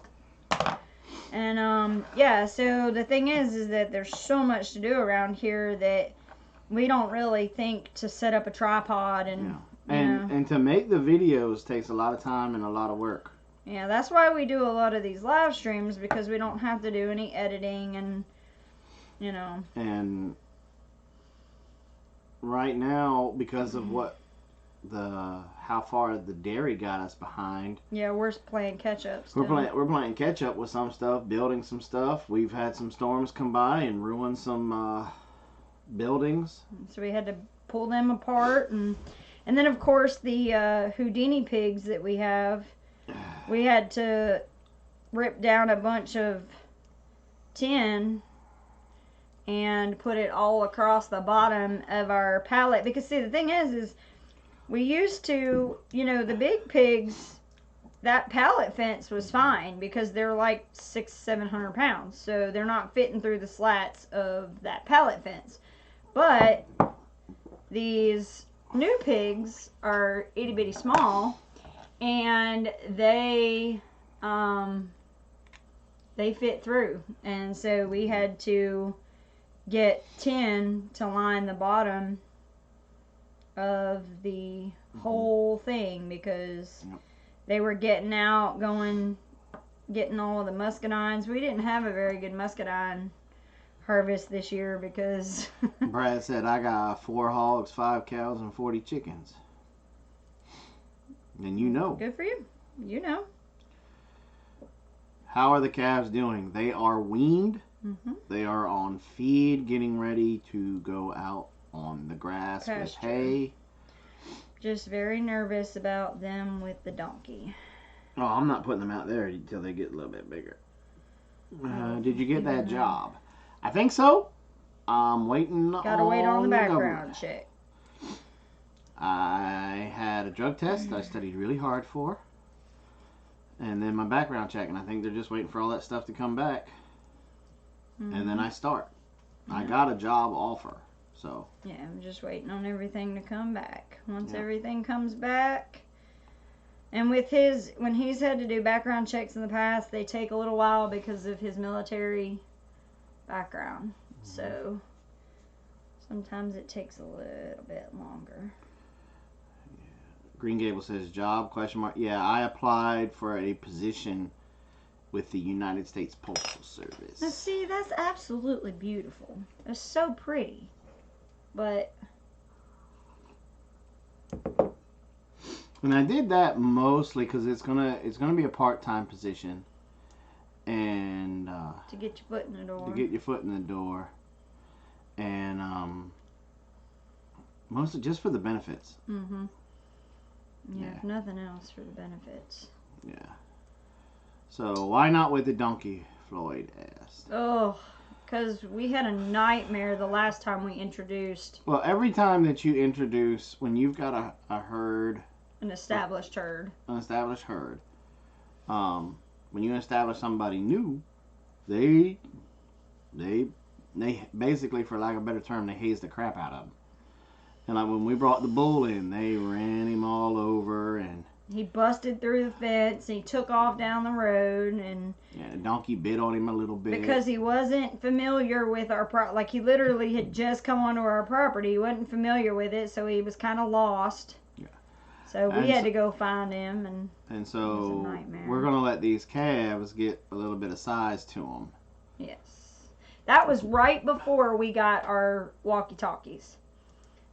And, so the thing is that there's so much to do around here that we don't really think to set up a tripod and... Yeah. And to make the videos takes a lot of time and a lot of work. Yeah, that's why we do a lot of these live streams, because we don't have to do any editing and, And right now, because of how far the dairy got us behind. Yeah, we're playing catch up. We're playing catch up with some stuff, building some stuff. We've had some storms come by and ruin some buildings. So we had to pull them apart, and then of course the Houdini pigs that we have, we had to rip down a bunch of tin and put it all across the bottom of our pallet. Because see, the thing is we used to, the big pigs, that pallet fence was fine because they're like 600-700 pounds. So they're not fitting through the slats of that pallet fence. But these new pigs are itty bitty small, and they fit through, and so we had to get 10 to line the bottom of the whole thing because they were getting out, getting all of the muscadines. We didn't have a very good muscadine harvest this year because Brad said I got 4 hogs, 5 cows, and 40 chickens. And you know. Good for you. You know. How are the calves doing? They are weaned. Mm-hmm. They are on feed, getting ready to go out on the grass with hay. Just very nervous about them with the donkey. Oh, I'm not putting them out there until they get a little bit bigger. Did you get that job? I think so. I'm waiting. Gotta wait on the background check. I had a drug test I studied really hard for. And then my background check, and I think they're just waiting for all that stuff to come back. Mm-hmm. And then I start. Yeah. I got a job offer, so. Yeah, I'm just waiting on everything to come back. Once everything comes back, and when he's had to do background checks in the past, they take a little while because of his military background. Mm-hmm. So sometimes it takes a little bit longer. Green Gable says, job, ? Yeah, I applied for a position with the United States Postal Service. Now see, that's absolutely beautiful. It's so pretty. But... And I did that mostly because it's gonna be a part-time position. And... to get your foot in the door. To get your foot in the door. And, mostly just for the benefits. Mm-hmm. Yeah, if nothing else, for the benefits. Yeah. So, why not with the donkey, Floyd asked. Oh, because we had a nightmare the last time we introduced. Well, every time that you introduce, when you've got a herd. An established herd. An established herd. When you establish somebody new, they basically, for lack of a better term, they haze the crap out of them. And like when we brought the bull in, they ran him all over, and he busted through the fence. He took off down the road, and the donkey bit on him a little bit because he wasn't familiar with our like he literally had just come onto our property. He wasn't familiar with it, so he was kind of lost. Yeah. So we had to go find him, and so we're gonna let these calves get a little bit of size to them. Yes, that was right before we got our walkie-talkies.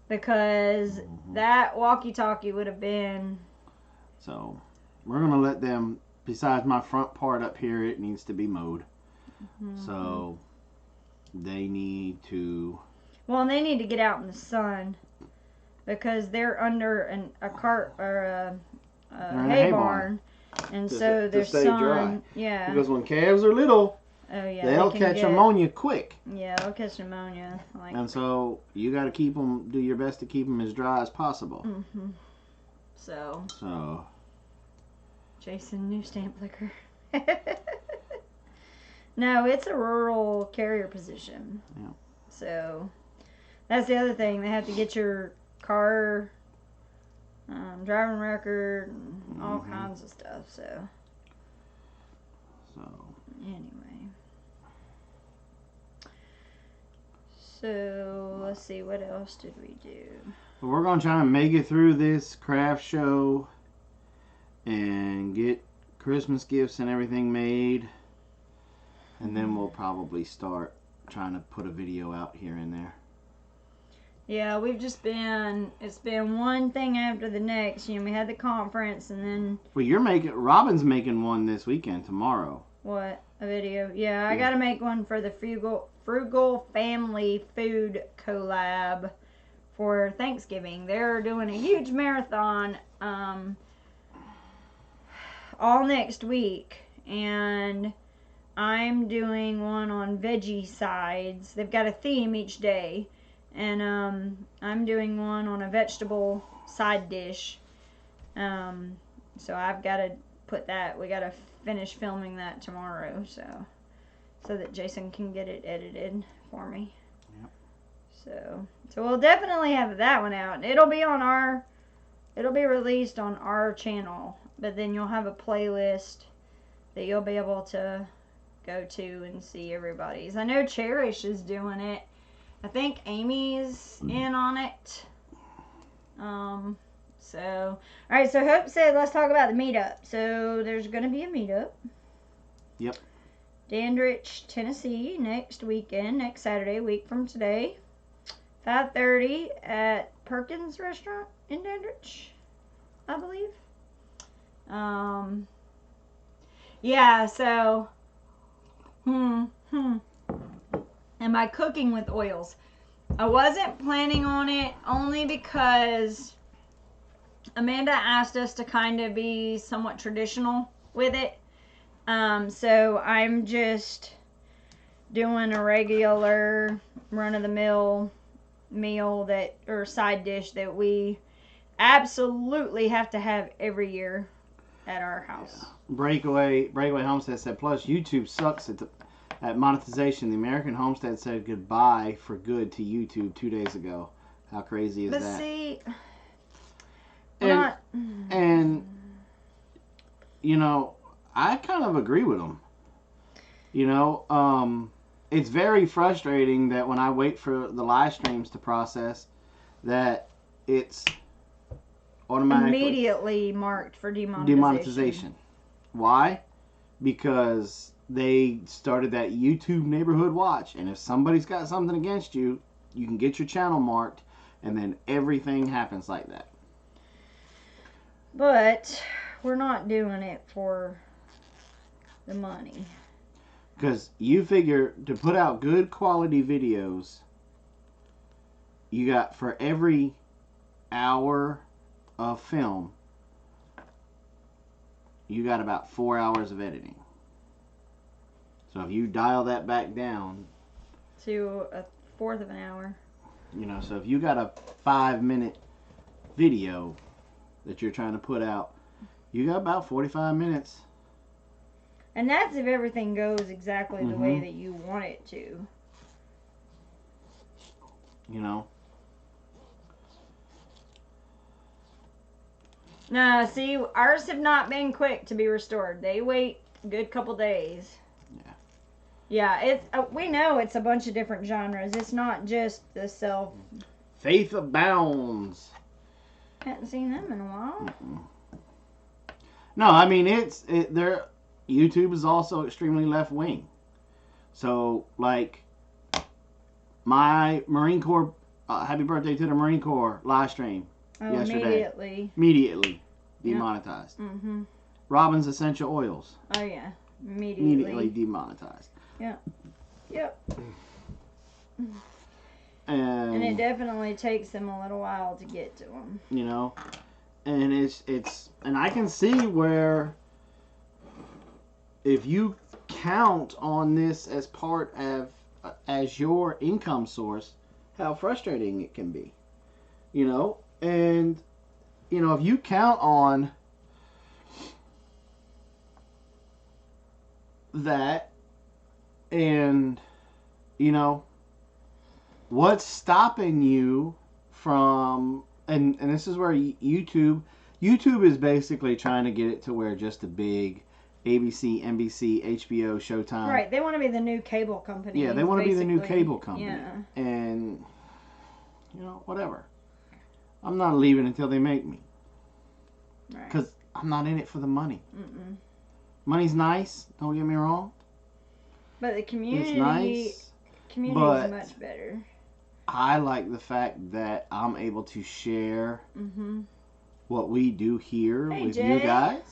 Because that walkie-talkie would have been... So, we're going to let them... Besides my front part up here, it needs to be mowed. Mm-hmm. So, they need to... Well, and they need to get out in the sun. Because they're under a cart or a hay barn. And so their sun... Dry. Yeah. Because when calves are little... Oh, yeah. They'll catch pneumonia quick. Yeah, they'll catch pneumonia. And so you got to do your best to keep them as dry as possible. Mm-hmm. So. Jason, new stamp liquor. No, it's a rural carrier position. Yeah. So that's the other thing. They have to get your car, driving record, and all kinds of stuff. So. Anyway. So, let's see, what else did we do? We're going to try and make it through this craft show and get Christmas gifts and everything made. And then we'll probably start trying to put a video out here and there. Yeah, it's been one thing after the next. We had the conference and then... Well, Robin's making one this weekend, tomorrow. What? A video? Yeah, I gotta make one for the Frugal Family Food Collab for Thanksgiving. They're doing a huge marathon all next week, and I'm doing one on veggie sides. They've got a theme each day, and I'm doing one on a vegetable side dish. So I've got to put that. We got to finish filming that tomorrow, so that Jason can get it edited for me. Yep. So So we'll definitely have that one out. It'll be released on our channel, but then you'll have a playlist that you'll be able to go to and see everybody's. I know Cherish is doing it. I think Amy's in on it. So, alright, so Hope said let's talk about the meetup. So there's going to be a meetup. Yep. Dandridge, Tennessee, next Saturday, a week from today. 5:30 at Perkins Restaurant in Dandridge, I believe. Yeah, so, Am I cooking with oils? I wasn't planning on it only because Amanda asked us to kind of be somewhat traditional with it. So I'm just doing a regular run-of-the-mill meal or side dish that we absolutely have to have every year at our house. Yeah. Breakaway Homestead said, plus YouTube sucks at monetization. The American Homestead said goodbye for good to YouTube 2 days ago. How crazy is that? But see, and you know, I kind of agree with them. You know, it's very frustrating that when I wait for the live streams to process, that it's automatically immediately marked for demonetization. Why? Because they started that YouTube neighborhood watch, and if somebody's got something against you, you can get your channel marked, and then everything happens like that. But we're not doing it for the money. Because you figure to put out good quality videos, you got for every hour of film, you got about 4 hours of editing. So if you dial that back down to a fourth of an hour, you know, so if you got a 5-minute video that you're trying to put out, you got about 45 minutes. And that's if everything goes exactly the way that you want it to. You know? No, see, ours have not been quick to be restored. They wait a good couple days. Yeah. Yeah, it's we know it's a bunch of different genres. It's not just the self. Faith Abounds. Hadn't seen them in a while. No, I mean YouTube is also extremely left wing. So like my Marine Corps, happy birthday to the Marine Corps live stream yesterday. Immediately demonetized. Yep. Mm-hmm. Robin's Essential Oils. Oh yeah, immediately demonetized. Yep. Yep. And it definitely takes them a little while to get to them. You know, and and I can see where if you count on this as part of as your income source, how frustrating it can be. You know, and you know, if you count on that, and you know, what's stopping you from, and this is where YouTube is basically trying to get it to where just the big ABC, NBC, HBO, Showtime. Right, they want to be the new cable company. Yeah, they want to be the new cable company. Yeah. And, you know, whatever. I'm not leaving until they make me. Right. Because I'm not in it for the money. Money's nice, don't get me wrong. But the community, it's nice, is much better. I like the fact that I'm able to share what we do here with you guys.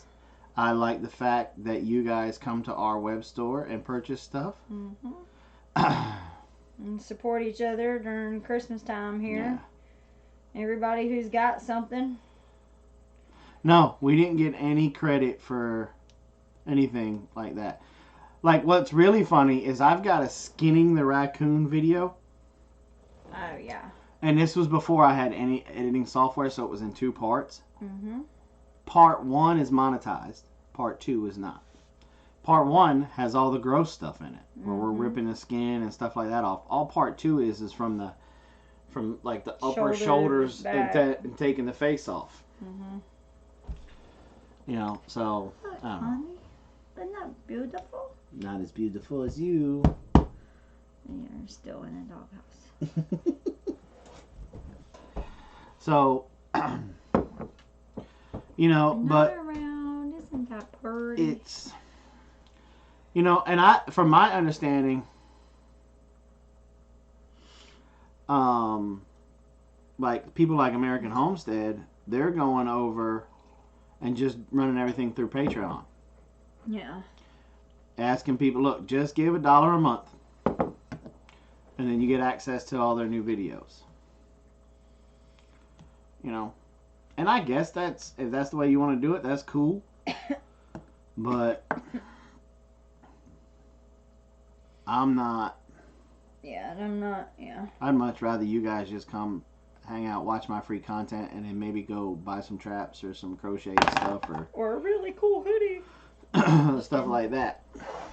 I like the fact that you guys come to our web store and purchase stuff. And support each other during Christmas time here. Yeah. Everybody who's got something. No, we didn't get any credit for anything like that. Like, what's really funny is I've got a skinning the raccoon video. Oh, yeah. And this was before I had any editing software, so it was in 2 parts. Part 1 is monetized. Part 2 is not. Part 1 has all the gross stuff in it, where we're ripping the skin and stuff like that off. All Part 2 is from from like the upper shoulders and taking the face off. Mm-hmm. You know, so Look, honey, isn't that beautiful? Not as beautiful as you. You're still in a doghouse. So, you know, Another round, isn't that pretty? It's, you know, and from my understanding, like people like American Homestead, they're going over and just running everything through Patreon. Yeah. Asking people, look, just give $1 a month, and then you get access to all their new videos. You know, and I guess if that's the way you want to do it, that's cool. But I'm not. Yeah, and I'm not. Yeah. I'd much rather you guys just come hang out, watch my free content, and then maybe go buy some traps or some crochet stuff or a really cool hoodie. Stuff like that.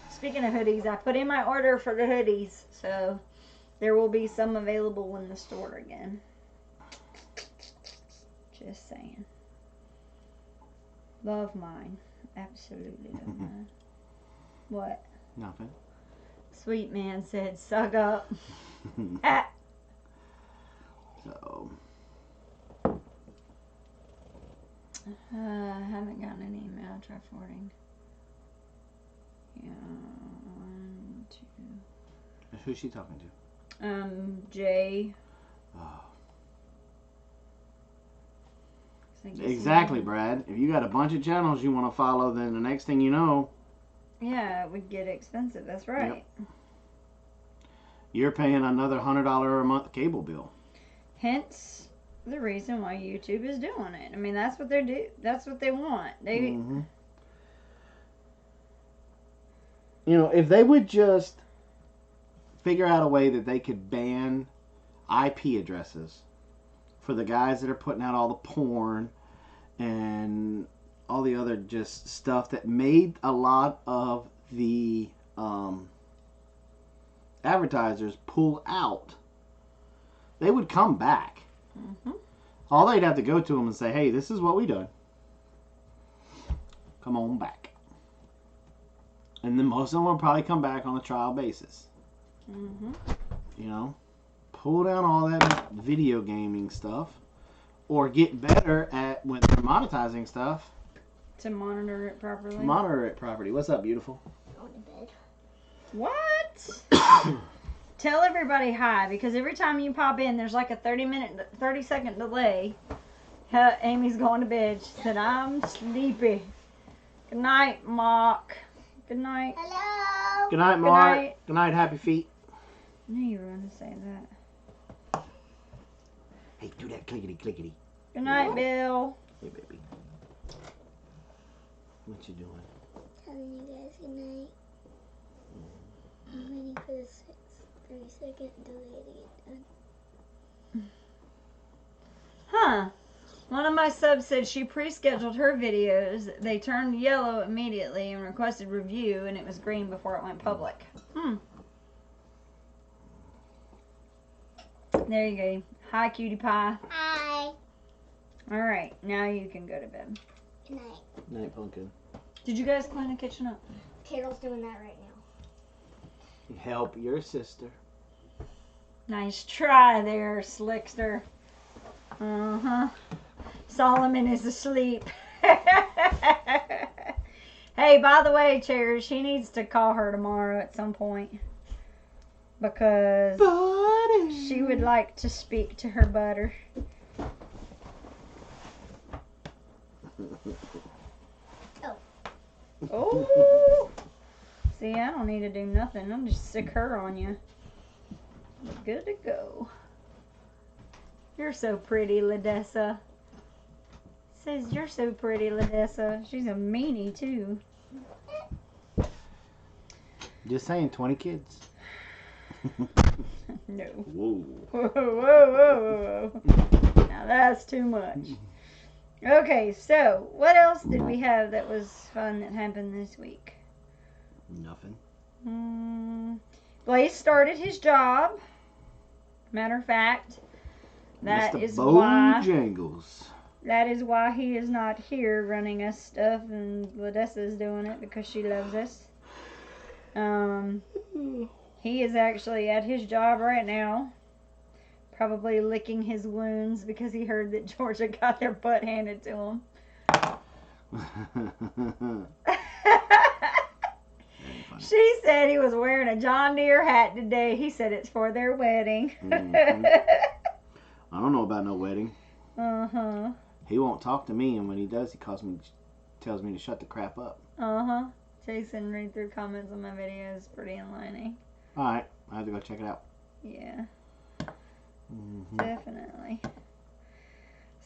Speaking of hoodies, I put in my order for the hoodies, so there will be some available in the store again. Just saying. Love mine. Absolutely love mine. What? Nothing. Sweet man said, suck up. So. I haven't gotten an email. Try forwarding. Yeah, 1, 2. Who's she talking to? Jay. Oh. Exactly, Brad. If you got a bunch of channels you want to follow, then the next thing you know... Yeah, it would get expensive. That's right. Yep. You're paying another $100 a month cable bill. Hence the reason why YouTube is doing it. I mean, that's what they do. That's what they want. They... Mm-hmm. You know, if they would just figure out a way that they could ban IP addresses for the guys that are putting out all the porn and all the other just stuff that made a lot of the advertisers pull out, they would come back. Mm-hmm. All they'd have to go to them and say, hey, this is what we done. Come on back. And then most of them will probably come back on a trial basis. Mm-hmm. You know? Pull down all that video gaming stuff. Or get better at, when they're monetizing stuff, to monitor it properly. Monitor it properly. What's up, beautiful? Going to bed. What? Tell everybody hi, because every time you pop in, there's like a 30-second delay. Amy's going to bed. She said, I'm sleepy. Good night, Mark. Good night. Hello. Good night, Mark. Good night. Good night, happy feet. I knew you were going to say that. Hey, do that clickety clickety. Good night, Bill. Hey, baby. What you doing? Telling you guys good night. I'm waiting for the 30-second delay to get done. Huh. One of my subs said she pre-scheduled her videos. They turned yellow immediately and requested review, and it was green before it went public. There you go. Hi, cutie pie. Hi. All right, now you can go to bed. Good night. Night, pumpkin. Did you guys clean the kitchen up? Carol's doing that right now. Help your sister. Nice try there, Slickster. Uh-huh. Solomon is asleep. Hey, by the way, Cherish, he needs to call her tomorrow at some point. Because she would like to speak to her butter. Oh. See, I don't need to do nothing. I'll just stick her on you. We're good to go. You're so pretty, Ladessa. Says you're so pretty, Ladessa. She's a meanie, too. Just saying, 20 kids. No. Whoa. Whoa, whoa, whoa, whoa. Now that's too much. Okay, so what else did we have that was fun that happened this week? Nothing. Blaze started his job. Matter of fact, That Mr. is why. Bojangles. That is why he is not here running us stuff, and Ladessa is doing it because she loves us. He is actually at his job right now, probably licking his wounds because he heard that Georgia got their butt handed to him. She said he was wearing a John Deere hat today. He said it's for their wedding. Mm-hmm. I don't know about no wedding. Uh-huh. He won't talk to me, and when he does, he tells me to shut the crap up. Uh-huh. Jason read through comments on my videos. Pretty enlightening. Alright, I have to go check it out. Yeah. Mm-hmm. Definitely.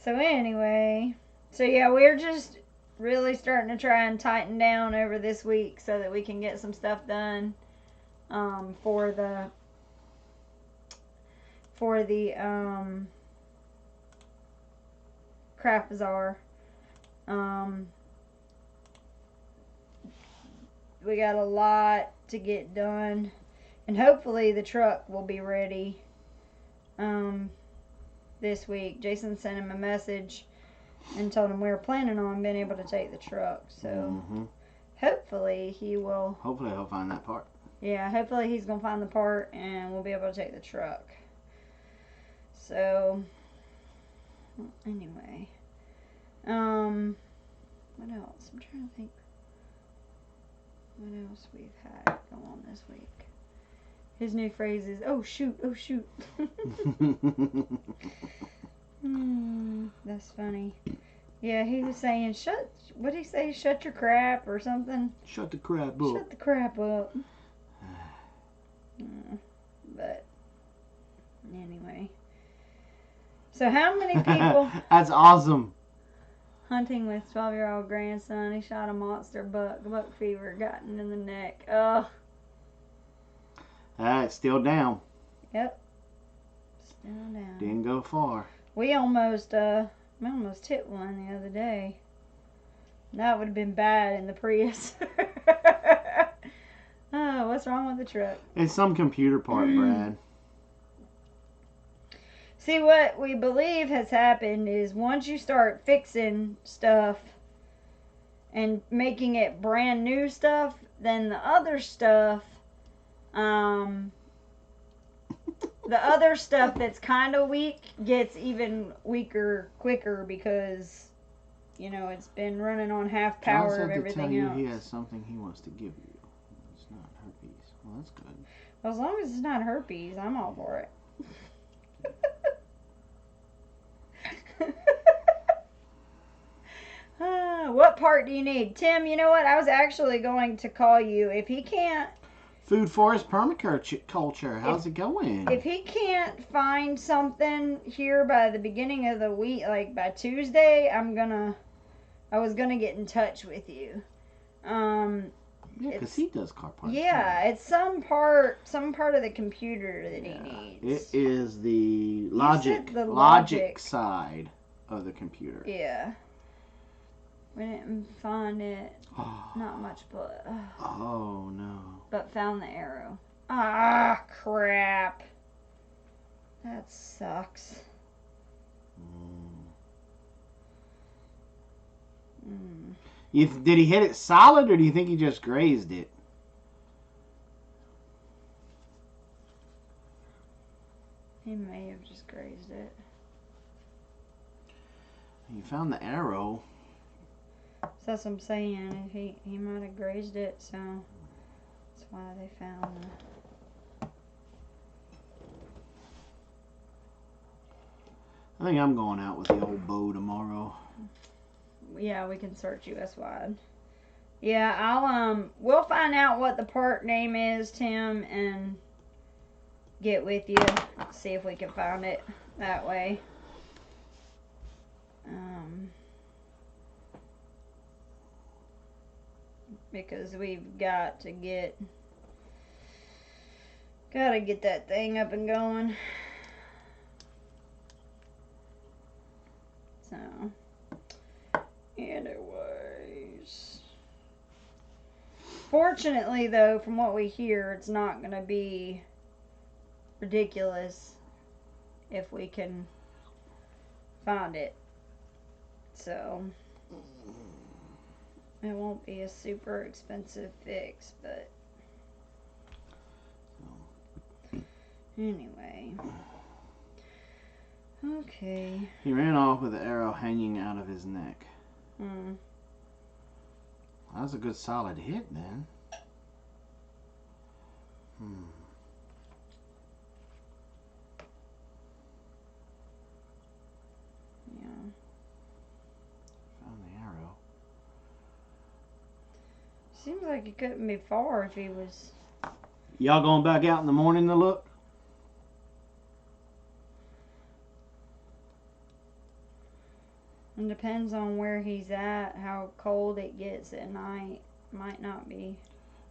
So anyway, yeah, we're just really starting to try and tighten down over this week so that we can get some stuff done for the craft bazaar. We got a lot to get done, and hopefully the truck will be ready this week. Jason sent him a message and told him we were planning on being able to take the truck, so hopefully he will. Hopefully he'll find that part. Yeah, hopefully he's gonna find the part and we'll be able to take the truck. So anyway, what else? I'm trying to think what else we've had go on this week. His new phrase is, "Oh shoot, oh shoot." That's funny. Yeah, he was saying, what did he say? Shut your crap or something? Shut the crap up. Shut the crap up. But, anyway. So how many people... That's awesome. Hunting with 12-year-old grandson. He shot a monster buck. Buck fever got him in the neck. Ugh. It's still down. Yep. Still down. Didn't go far. We almost hit one the other day. That would have been bad in the Prius. Oh, what's wrong with the truck? It's some computer part, Brad. See, what we believe has happened is once you start fixing stuff and making it brand new stuff, then the other stuff, that's kind of weak gets even weaker quicker because, you know, it's been running on half power of everything else. He has something he wants to give you. It's not herpes. Well, that's good. Well, as long as it's not herpes, I'm all for it. What part do you need? Tim, you know what? I was actually going to call you. If he can't... Food forest permaculture. How's it going? If he can't find something here by the beginning of the week, like by Tuesday, I was gonna get in touch with you. Yeah, because he does car parts. Yeah, it's some part of the computer that he needs. It is the logic side of the computer. Yeah. We didn't find it. Not much, but... Oh, no. But found the arrow. Ah, crap. That sucks. Did he hit it solid, or do you think he just grazed it? He may have just grazed it. You found the arrow. So that's what I'm saying. He might have grazed it, so that's why they found the... I think I'm going out with the old bow tomorrow. Yeah, we can search US wide. Yeah, we'll find out what the part name is, Tim, and get with you. See if we can find it that way. Because we've got to get that thing up and going. So, anyways. Fortunately, though, from what we hear, it's not going to be ridiculous if we can find it. So it won't be a super expensive fix, but anyway. Okay. He ran off with the arrow hanging out of his neck. That was a good solid hit, then. Yeah. Found the arrow. Seems like it couldn't be far if he was. Y'all going back out in the morning to look? It depends on where he's at, how cold it gets at night. Might not be.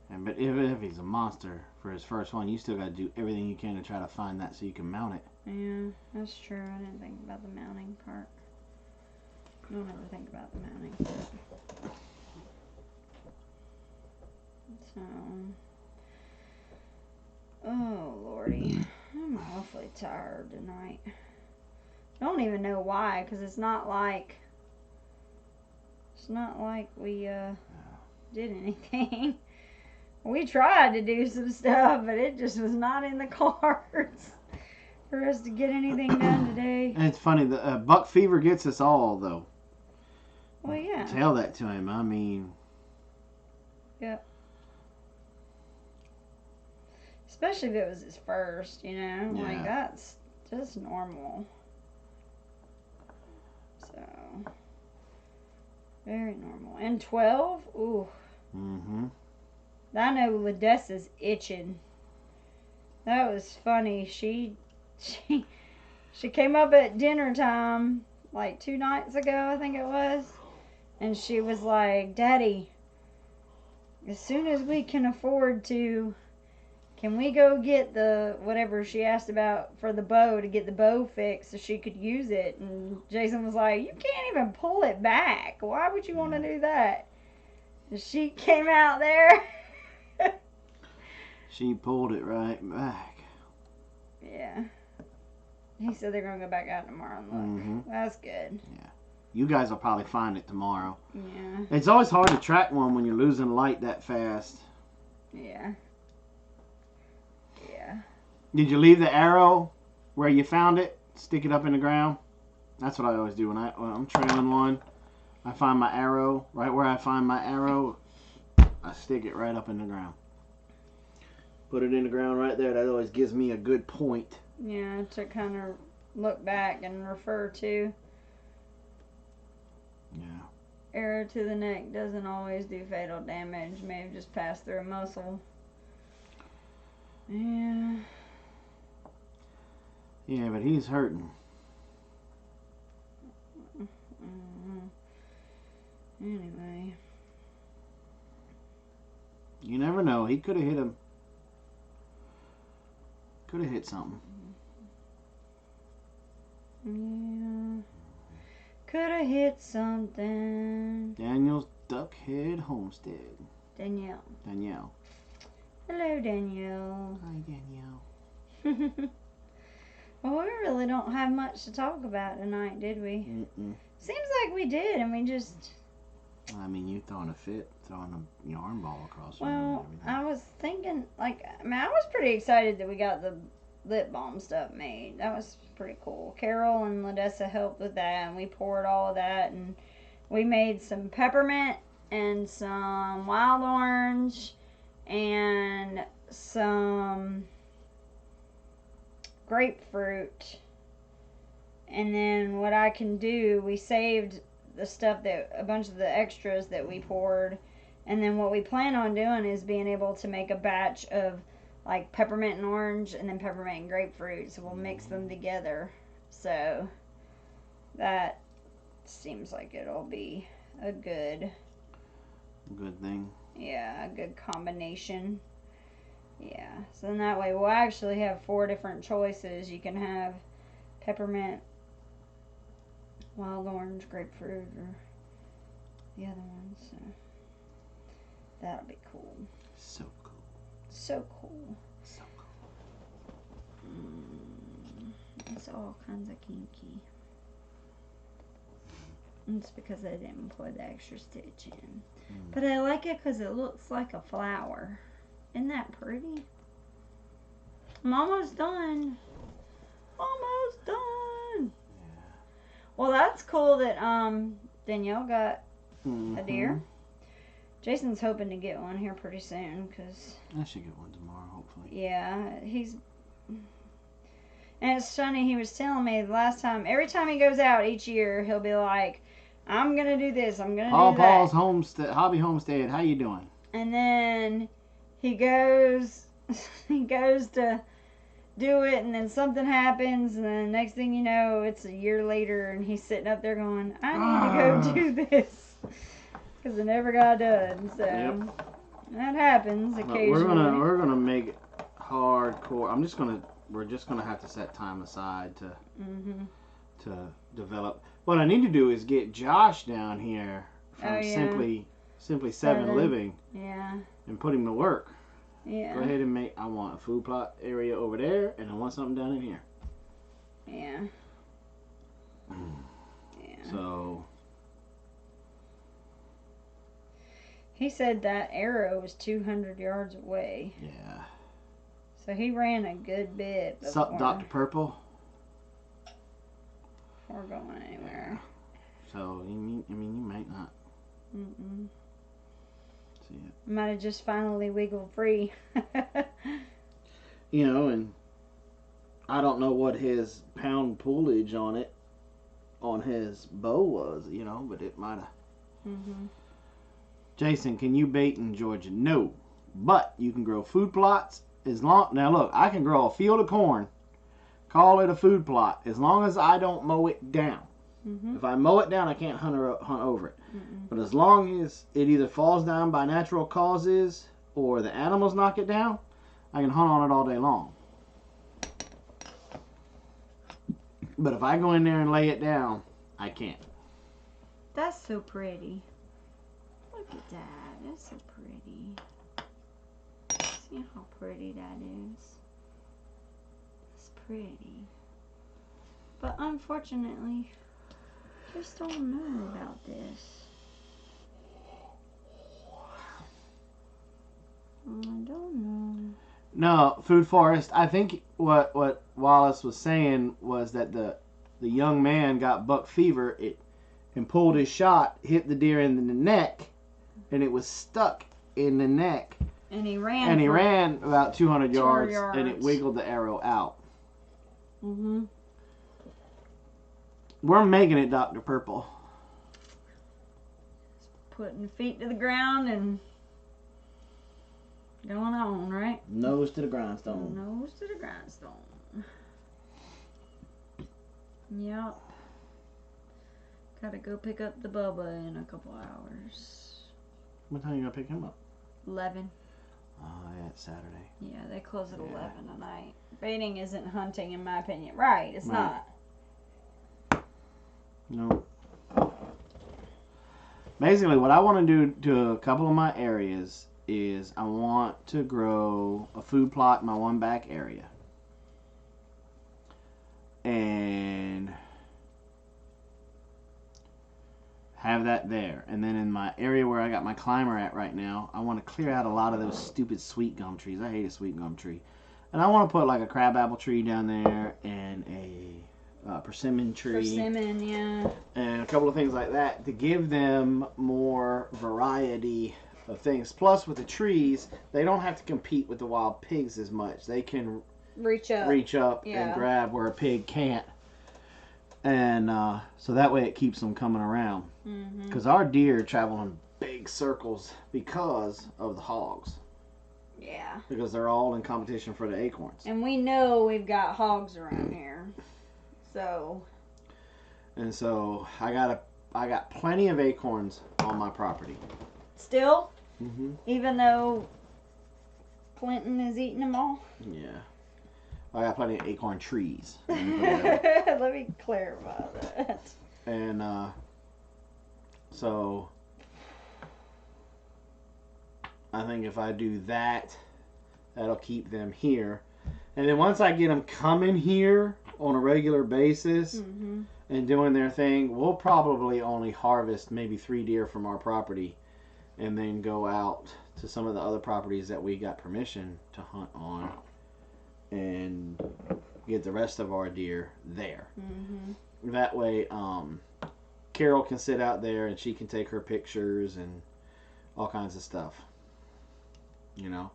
Yeah, but if he's a monster for his first one, you still got to do everything you can to try to find that so you can mount it. Yeah, that's true. I didn't think about the mounting part. I don't ever think about the mounting part. So, oh lordy, I'm awfully tired tonight. I don't even know why, because it's not like we did anything. We tried to do some stuff, but it just was not in the cards for us to get anything done today. And it's funny, the buck fever gets us all, though. Well, yeah. Tell that to him. I mean. Yep. Especially if it was his first, you know? Yeah. Like, that's just normal. So, very normal. And 12? Ooh. I know Ladessa's itching. That was funny. She came up at dinner time like 2 nights ago, I think it was. And she was like, Daddy, as soon as we can afford to, can we go get the, whatever she asked about for the bow, to get the bow fixed so she could use it? And Jason was like, you can't even pull it back. Why would you want to do that? And she came out there. She pulled it right back. Yeah. He said they're going to go back out tomorrow and look. That's good. Yeah. You guys will probably find it tomorrow. Yeah. It's always hard to track one when you're losing light that fast. Yeah. Yeah. Did you leave the arrow where you found it? Stick it up in the ground? That's what I always do when I'm trailing one. I find my arrow. Right where I find my arrow, I stick it right up in the ground. Put it in the ground right there. That always gives me a good point. Yeah, to kind of look back and refer to. Yeah. Arrow to the neck doesn't always do fatal damage. May have just passed through a muscle. Yeah. Yeah, but he's hurting. Anyway. You never know. He could have hit him. Could have hit something. Yeah. Could have hit something. Daniel's Duckhead Homestead. Danielle. Hello, Danielle. Hi, Danielle. Well, we really don't have much to talk about tonight, did we? Seems like we did, and we just... I mean, you throwing a fit, throwing a yarn ball across the room Well, and everything. I was thinking, like, I mean, I was pretty excited that we got the lip balm stuff made. That was pretty cool. Carol and Ladessa helped with that, and we poured all of that, and we made some peppermint and some wild orange and some grapefruit. And then what I can do, we saved the stuff that, a bunch of the extras that we poured. And then what we plan on doing is being able to make a batch of like peppermint and orange and then peppermint and grapefruit. So we'll mix them together. So that seems like it'll be a good thing. Yeah, a good combination. Yeah. So then that way we'll actually have 4 different choices. You can have peppermint, wild orange, grapefruit, or the other ones. So that'll be cool. So cool. So cool. So cool. It's all kinds of kinky. It's because I didn't put the extra stitch in. But I like it because it looks like a flower. Isn't that pretty? I'm almost done. Almost done. Yeah. Well, that's cool that Danielle got a deer. Jason's hoping to get one here pretty soon because I should get one tomorrow, hopefully. Yeah, and it's funny, he was telling me the last time, every time he goes out each year, he'll be like, I'm going to do this, I'm going to do that. Paul's Homestead, Hobby Homestead, how you doing? And then he goes to do it, and then something happens, and then next thing you know, it's a year later, and he's sitting up there going, I need to go do this, because I never got done, so that happens occasionally. We're gonna make it hardcore. We're just gonna have to set time aside to develop. What I need to do is get Josh down here from Simply Seven Living. Yeah. And put him to work. Yeah. Go ahead and I want a food plot area over there, and I want something down in here. Yeah. Yeah. So. He said that arrow was 200 yards away. Yeah. So he ran a good bit before. Sup, Dr. Purple? Before going anywhere. So, you might not see it. Might have just finally wiggled free. And I don't know what his pound pullage on his bow was, but it might have. Jason, can you bait in Georgia? No. But you can grow food plots now look, I can grow a field of corn, call it a food plot, as long as I don't mow it down. If I mow it down, I can't hunt over it. But as long as it either falls down by natural causes or the animals knock it down, I can hunt on it all day long. But if I go in there and lay it down, I can't. That's so pretty. Look at that. That's so pretty. See how pretty that is? It's pretty. But unfortunately, just don't know about this. I don't know. No, Food Forest, I think what Wallace was saying was that the young man got buck fever and pulled his shot, hit the deer in the neck, and it was stuck in the neck. And he ran about 200 yards, and it wiggled the arrow out. We're making it, Dr. Purple. Putting feet to the ground and going on, right? Nose to the grindstone. Nose to the grindstone. Yep. Gotta go pick up the Bubba in a couple hours. What time are you gonna pick him up? 11. Oh, yeah, it's Saturday. Yeah, they close at 11 at night. Baiting isn't hunting, in my opinion. Right, it's not. No. Basically, what I want to do to a couple of my areas is I want to grow a food plot in my one back area. And have that there. And then in my area where I got my climber at right now, I want to clear out a lot of those stupid sweet gum trees. I hate a sweet gum tree. And I want to put like a crabapple tree down there and a persimmon tree. Persimmon, yeah. And a couple of things like that to give them more variety of things. Plus, with the trees, they don't have to compete with the wild pigs as much. They can reach up and grab where a pig can't. And so that way it keeps them coming around. Because our deer travel in big circles because of the hogs. Yeah. Because they're all in competition for the acorns. And we know we've got hogs around here. So. And so I got plenty of acorns on my property. Still? Even though Clinton is eating them all? Yeah. I got plenty of acorn trees. Let me clarify that. And so I think if I do that, that'll keep them here. And then once I get them coming here on a regular basis, and doing their thing. We'll probably only harvest maybe 3 deer from our property and then go out to some of the other properties that we got permission to hunt on and get the rest of our deer there. Mm-hmm. That way, Carol can sit out there and she can take her pictures and all kinds of stuff. You know?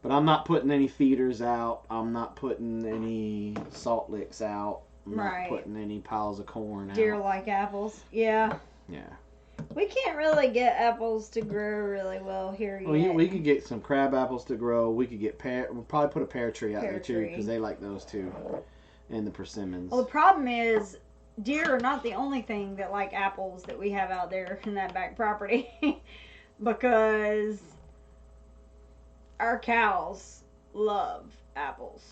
But I'm not putting any feeders out. I'm not putting any salt licks out. I'm not putting any piles of corn out. Deer like apples. Yeah. Yeah. We can't really get apples to grow really well here yet. Well, we could get some crab apples to grow. We could get we'll probably put a pear tree out there too because they like those too. And the persimmons. Well, the problem is deer are not the only thing that like apples that we have out there in that back property. Because our cows love apples.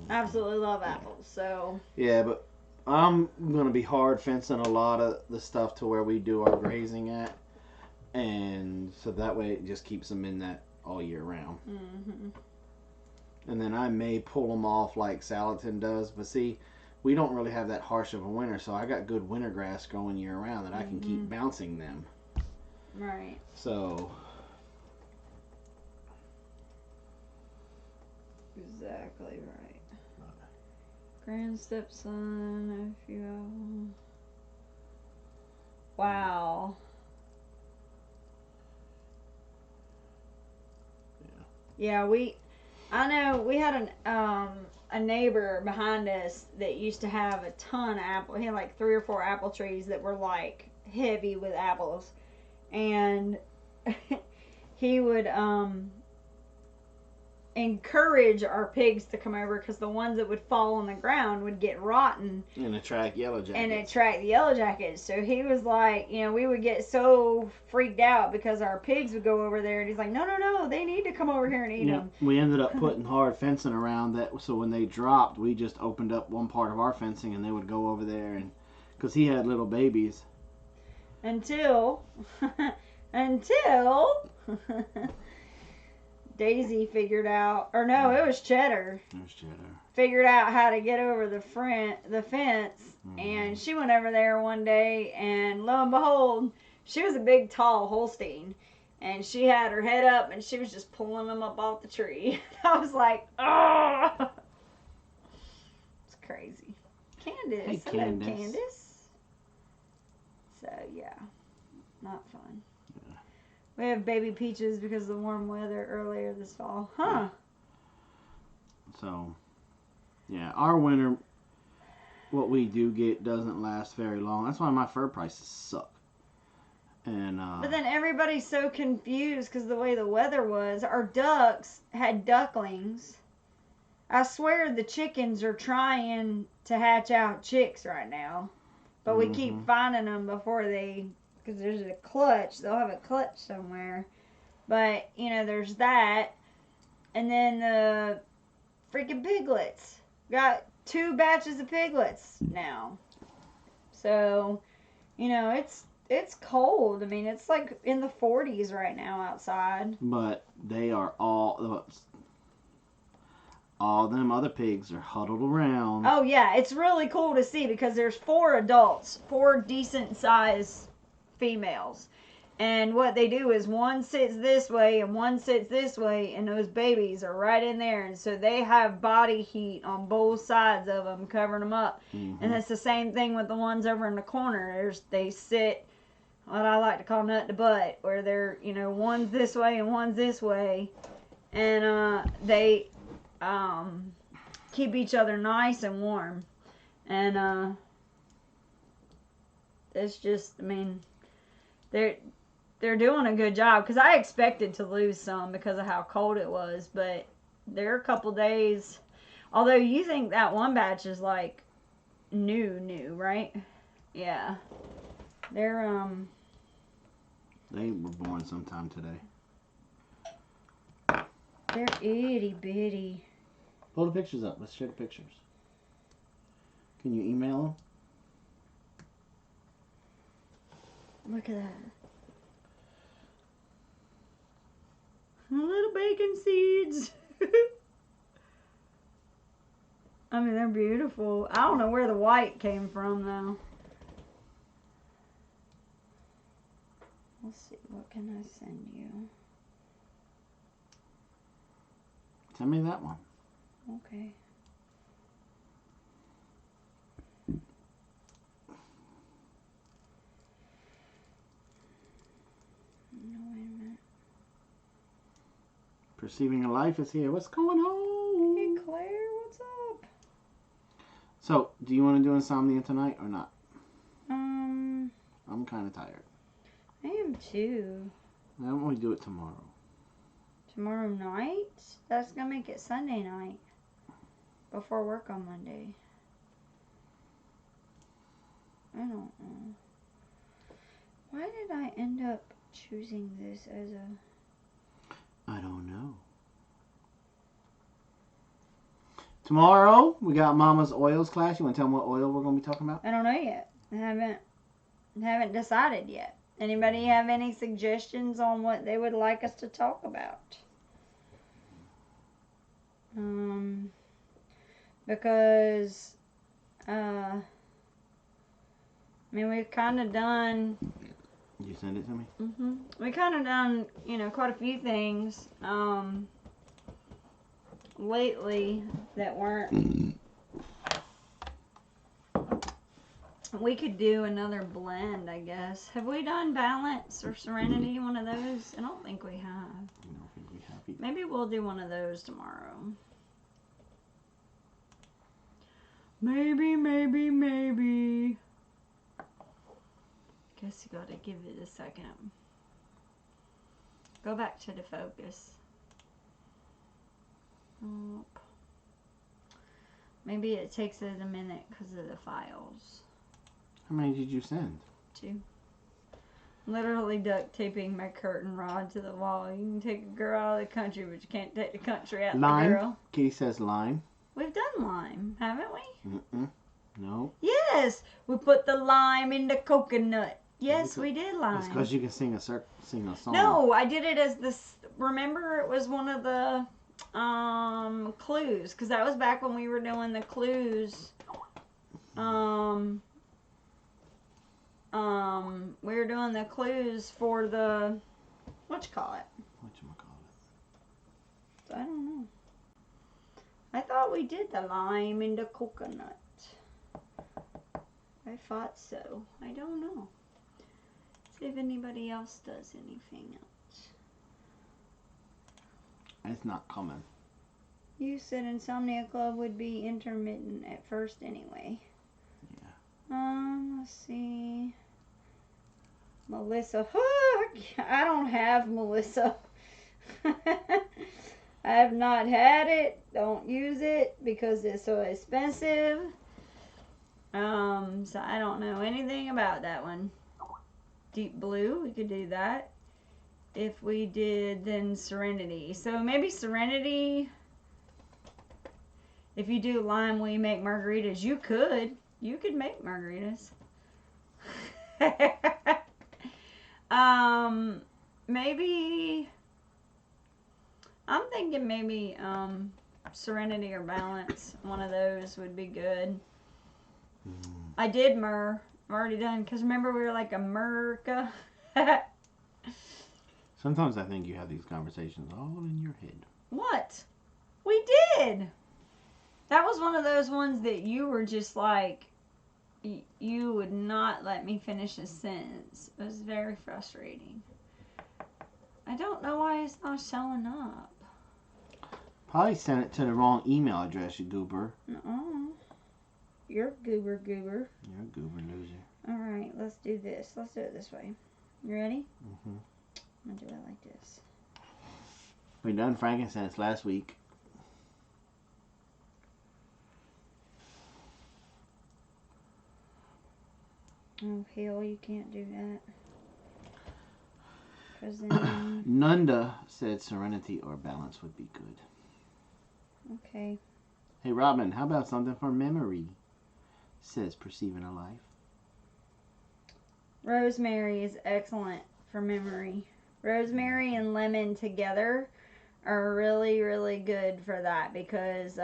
Absolutely love apples. So yeah, but I'm gonna be hard fencing a lot of the stuff to where we do our grazing at, and so that way it just keeps them in that all year round. Mm-hmm. And then I may pull them off like Salatin does, but see, we don't really have that harsh of a winter, so I got good winter grass growing year round that I can keep bouncing them. Right. So. Exactly right. Grand stepson, a few of them. Wow. Yeah, I know we had a neighbor behind us that used to have a ton of apple. He had like 3 or 4 apple trees that were like heavy with apples, and he would encourage our pigs to come over because the ones that would fall on the ground would get rotten and attract yellow jackets. So he was like, we would get so freaked out because our pigs would go over there, and he's like, no, they need to come over here and eat them. We ended up putting hard fencing around that, so when they dropped, we just opened up one part of our fencing and they would go over there, and because he had little babies until Daisy figured out, or no, it was Cheddar. Figured out how to get over the fence, and she went over there one day, and lo and behold, she was a big, tall Holstein, and she had her head up, and she was just pulling them up off the tree. I was like, oh, it's crazy. Candace, hey, hello, Candace. So yeah, not fun. We have baby peaches because of the warm weather earlier this fall. Huh. So, yeah, our winter, what we do get doesn't last very long. That's why my fur prices suck. And but then everybody's so confused because the way the weather was. Our ducks had ducklings. I swear the chickens are trying to hatch out chicks right now. But we keep finding them before they... because there's a clutch. They'll have a clutch somewhere. But, there's that. And then the freaking piglets. Got 2 batches of piglets now. So, it's cold. I mean, it's like in the 40s right now outside. But they are all them other pigs are huddled around. Oh, yeah. It's really cool to see because there's 4 adults. 4 decent sized females, and what they do is one sits this way and one sits this way, and those babies are right in there, and so they have body heat on both sides of them, covering them up. And it's the same thing with the ones over in the corner. They sit what I like to call nut to butt, where they're one's this way and one's this way, and they keep each other nice and warm, and it's just, I mean, they're doing a good job, because I expected to lose some because of how cold it was, but there are a couple days, although you think that one batch is like new, right? Yeah. They were born sometime today. They're itty bitty. Pull the pictures up. Let's share the pictures. Can you email them? Look at that. Little bacon seeds. I mean, they're beautiful. I don't know where the white came from, though. Let's see, what can I send you? Send me that one. Okay. No, wait a minute. Perceiving a Life is here. What's going on? Hey, Claire, what's up? So, do you want to do Insomnia tonight or not? I'm kind of tired. I am too. Why don't we do it tomorrow? Tomorrow night? That's gonna make it Sunday night. Before work on Monday. I don't know. Why did I end up choosing this as a... I don't know. Tomorrow, we got Mama's Oils class. You want to tell them what oil we're going to be talking about? I don't know yet. I haven't decided yet. Anybody have any suggestions on what they would like us to talk about? Because, I mean, we've kind of done... You send it to me? Mm-hmm. We kind of done, quite a few things, lately that weren't... We could do another blend, I guess. Have we done Balance or Serenity, one of those? I don't think we have. I don't think we have either. Maybe we'll do one of those tomorrow. Maybe. Guess you gotta give it a second. Go back to the focus. Oh. Maybe it takes it a minute because of the files. How many did you send? 2. Literally duct taping my curtain rod to the wall. You can take a girl out of the country, but you can't take the country out of the girl. Kitty says lime. We've done lime, haven't we? No. Yes, we put the lime in the coconut. Yes, we did lime. It's because you can sing a song. No, I did it as this. Remember, it was one of the clues, because that was back when we were doing the clues. We were doing the clues for the whatchamacallit. I don't know. I thought we did the lime and the coconut. I thought so. I don't know. See if anybody else does anything else. It's not coming. You said Insomnia Club would be intermittent at first anyway. Yeah. Let's see. Melissa. I don't have Melissa. I have not had it. Don't use it because it's so expensive. So I don't know anything about that one. Deep Blue, we could do that. If we did, then Serenity. So maybe Serenity. If you do lime, will you make margaritas? You could. You could make margaritas. Maybe. I'm thinking maybe Serenity or Balance. One of those would be good. I did myrrh. I'm already done. Because remember we were like America. Sometimes I think you have these conversations all in your head. What? We did. That was one of those ones that you were just like, you would not let me finish a sentence. It was very frustrating. I don't know why it's not showing up. Probably sent it to the wrong email address, you goober. You're goober. You're a goober loser. Alright, let's do this. Let's do it this way. You ready? Mm-hmm. I'm going to do it like this. We done frankincense last week. Oh, hell, you can't do that. Because then... Nunda said Serenity or Balance would be good. Okay. Hey, Robin, how about something for memory? Says Perceiving a Life. Rosemary is excellent for memory. Rosemary and lemon together are really, really good for that because...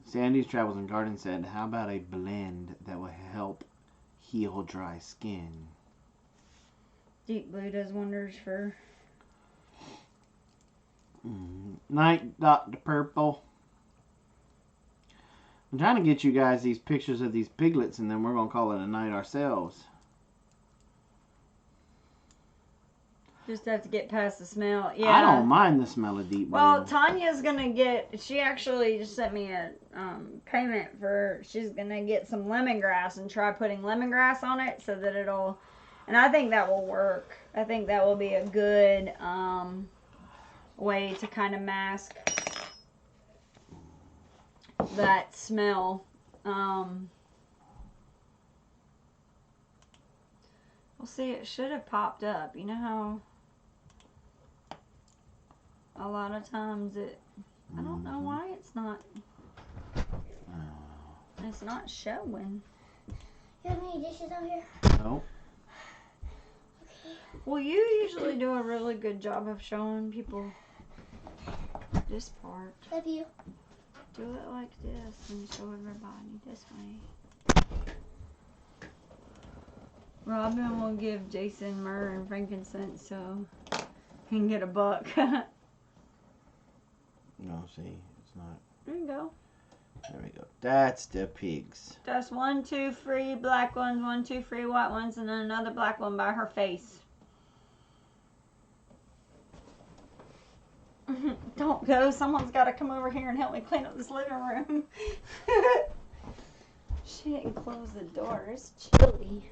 Sandy's Travels and Garden said, how about a blend that will help heal dry skin? Deep blue does wonders for... Night, Dr. Purple. I'm trying to get you guys these pictures of these piglets, and then we're going to call it a night ourselves. Just have to get past the smell. Yeah. I don't mind the smell of deep blue. Well, Tanya's going to get... She actually just sent me a payment for... She's going to get some lemongrass and try putting lemongrass on it so that it'll... And I think that will work. I think that will be a good way to kind of mask that smell. We'll see, it should have popped up. You know how a lot of times it... I don't know why it's not... It's not showing. You have any dishes out here? No. Well, you usually do a really good job of showing people this part. Love you. Do it like this and show everybody this way. Robin will give Jason myrrh and frankincense so he can get a buck. No, see, it's not. There you go. There we go. That's the pigs. That's 1, 2, 3 black ones, 1, 2, 3 white ones, and then another black one by her face. Don't go. Someone's got to come over here and help me clean up this living room. She didn't close the door. It's chilly.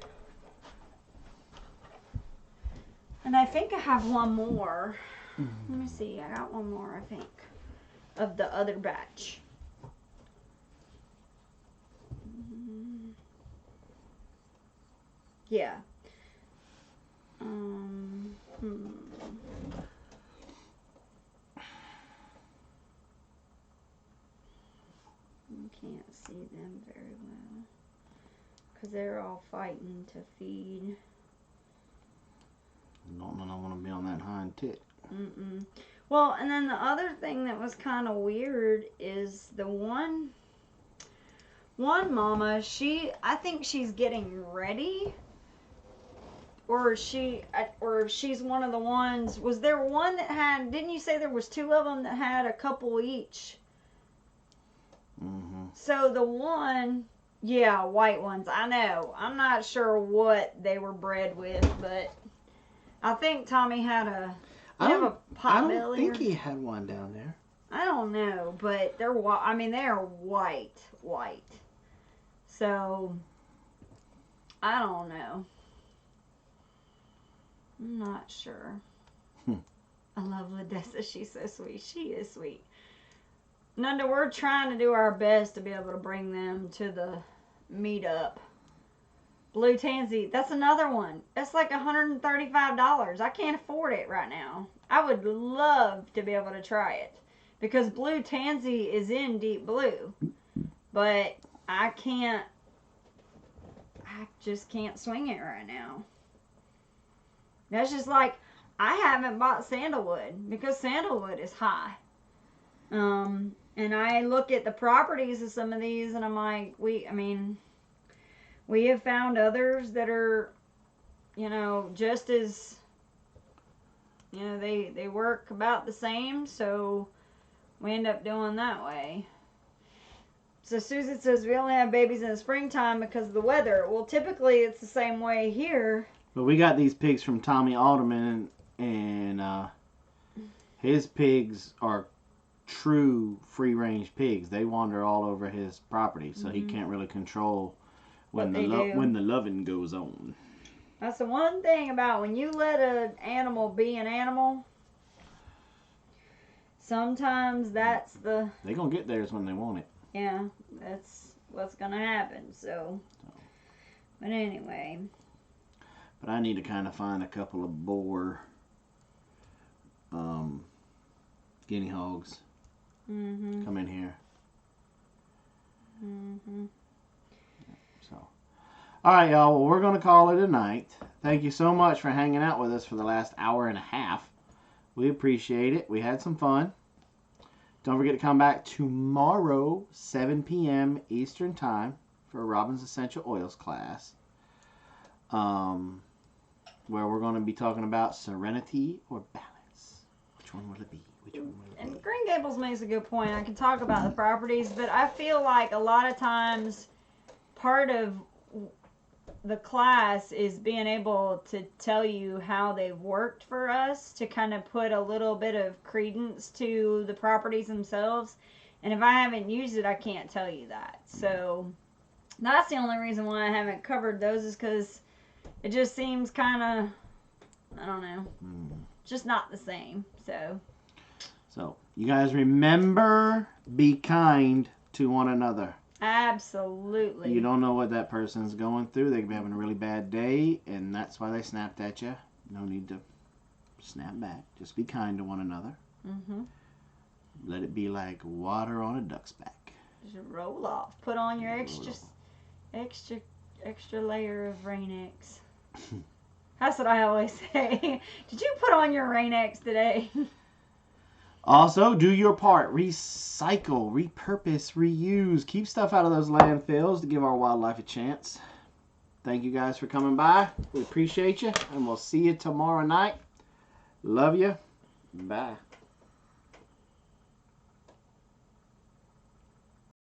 And I think I have one more. Let me see. I got one more, I think, of the other batch. Yeah. You can't see them very well because they're all fighting to feed. Don't want to be on that hind tit. Well, and then the other thing that was kind of weird is the one mama, I think she's getting ready, or she's one of the ones. Was there one that had? Didn't you say there was 2 of them that had a couple each? So the one, yeah, white ones. I know. I'm not sure what they were bred with, but I think Tommy had a. I don't potbelly. think he had one down there. I don't know, but they're. I mean, they are white. So I don't know. I'm not sure. I love Ladessa. She's so sweet. She is sweet. Nunda, we're trying to do our best to be able to bring them to the meetup. Blue Tansy, that's another one. That's like $135. I can't afford it right now. I would love to be able to try it because Blue Tansy is in deep blue, but I just can't swing it right now. That's just like, I haven't bought sandalwood because sandalwood is high. And I look at the properties of some of these and I'm like, we have found others that are, just as, they work about the same, so we end up doing that way. So Susan says we only have babies in the springtime because of the weather. Well, typically it's the same way here. But we got these pigs from Tommy Alderman, and his pigs are true free-range pigs. They wander all over his property, so he can't really control when the loving goes on. That's the one thing about when you let an animal be an animal. Sometimes that's the... They're going to get theirs when they want it. Yeah, that's what's going to happen, so... But anyway... But I need to kind of find a couple of boar guinea hogs. Come in here. So, all right, y'all. Well, we're going to call it a night. Thank you so much for hanging out with us for the last hour and a half. We appreciate it. We had some fun. Don't forget to come back tomorrow, 7 p.m. Eastern Time for Robin's Essential Oils class. where we're going to be talking about serenity or balance. Which one will it be? Which one will it be? And Green Gables makes a good point. I can talk about the properties, but I feel like a lot of times part of the class is being able to tell you how they've worked for us to kind of put a little bit of credence to the properties themselves. And if I haven't used it, I can't tell you that. So that's the only reason why I haven't covered those, is because it just seems kind of, I don't know, just not the same. So you guys remember, be kind to one another. Absolutely. You don't know what that person's going through. They could be having a really bad day, and that's why they snapped at you. No need to snap back. Just be kind to one another. Mm-hmm. Let it be like water on a duck's back. Just roll off. Put on your extra layer of Rain-X. That's what I always say. Did you put on your Rain-X today? Also, do your part. Recycle, repurpose, reuse. Keep stuff out of those landfills to give our wildlife a chance. Thank you guys for coming by. We appreciate you, and we'll see you tomorrow night. Love you. Bye.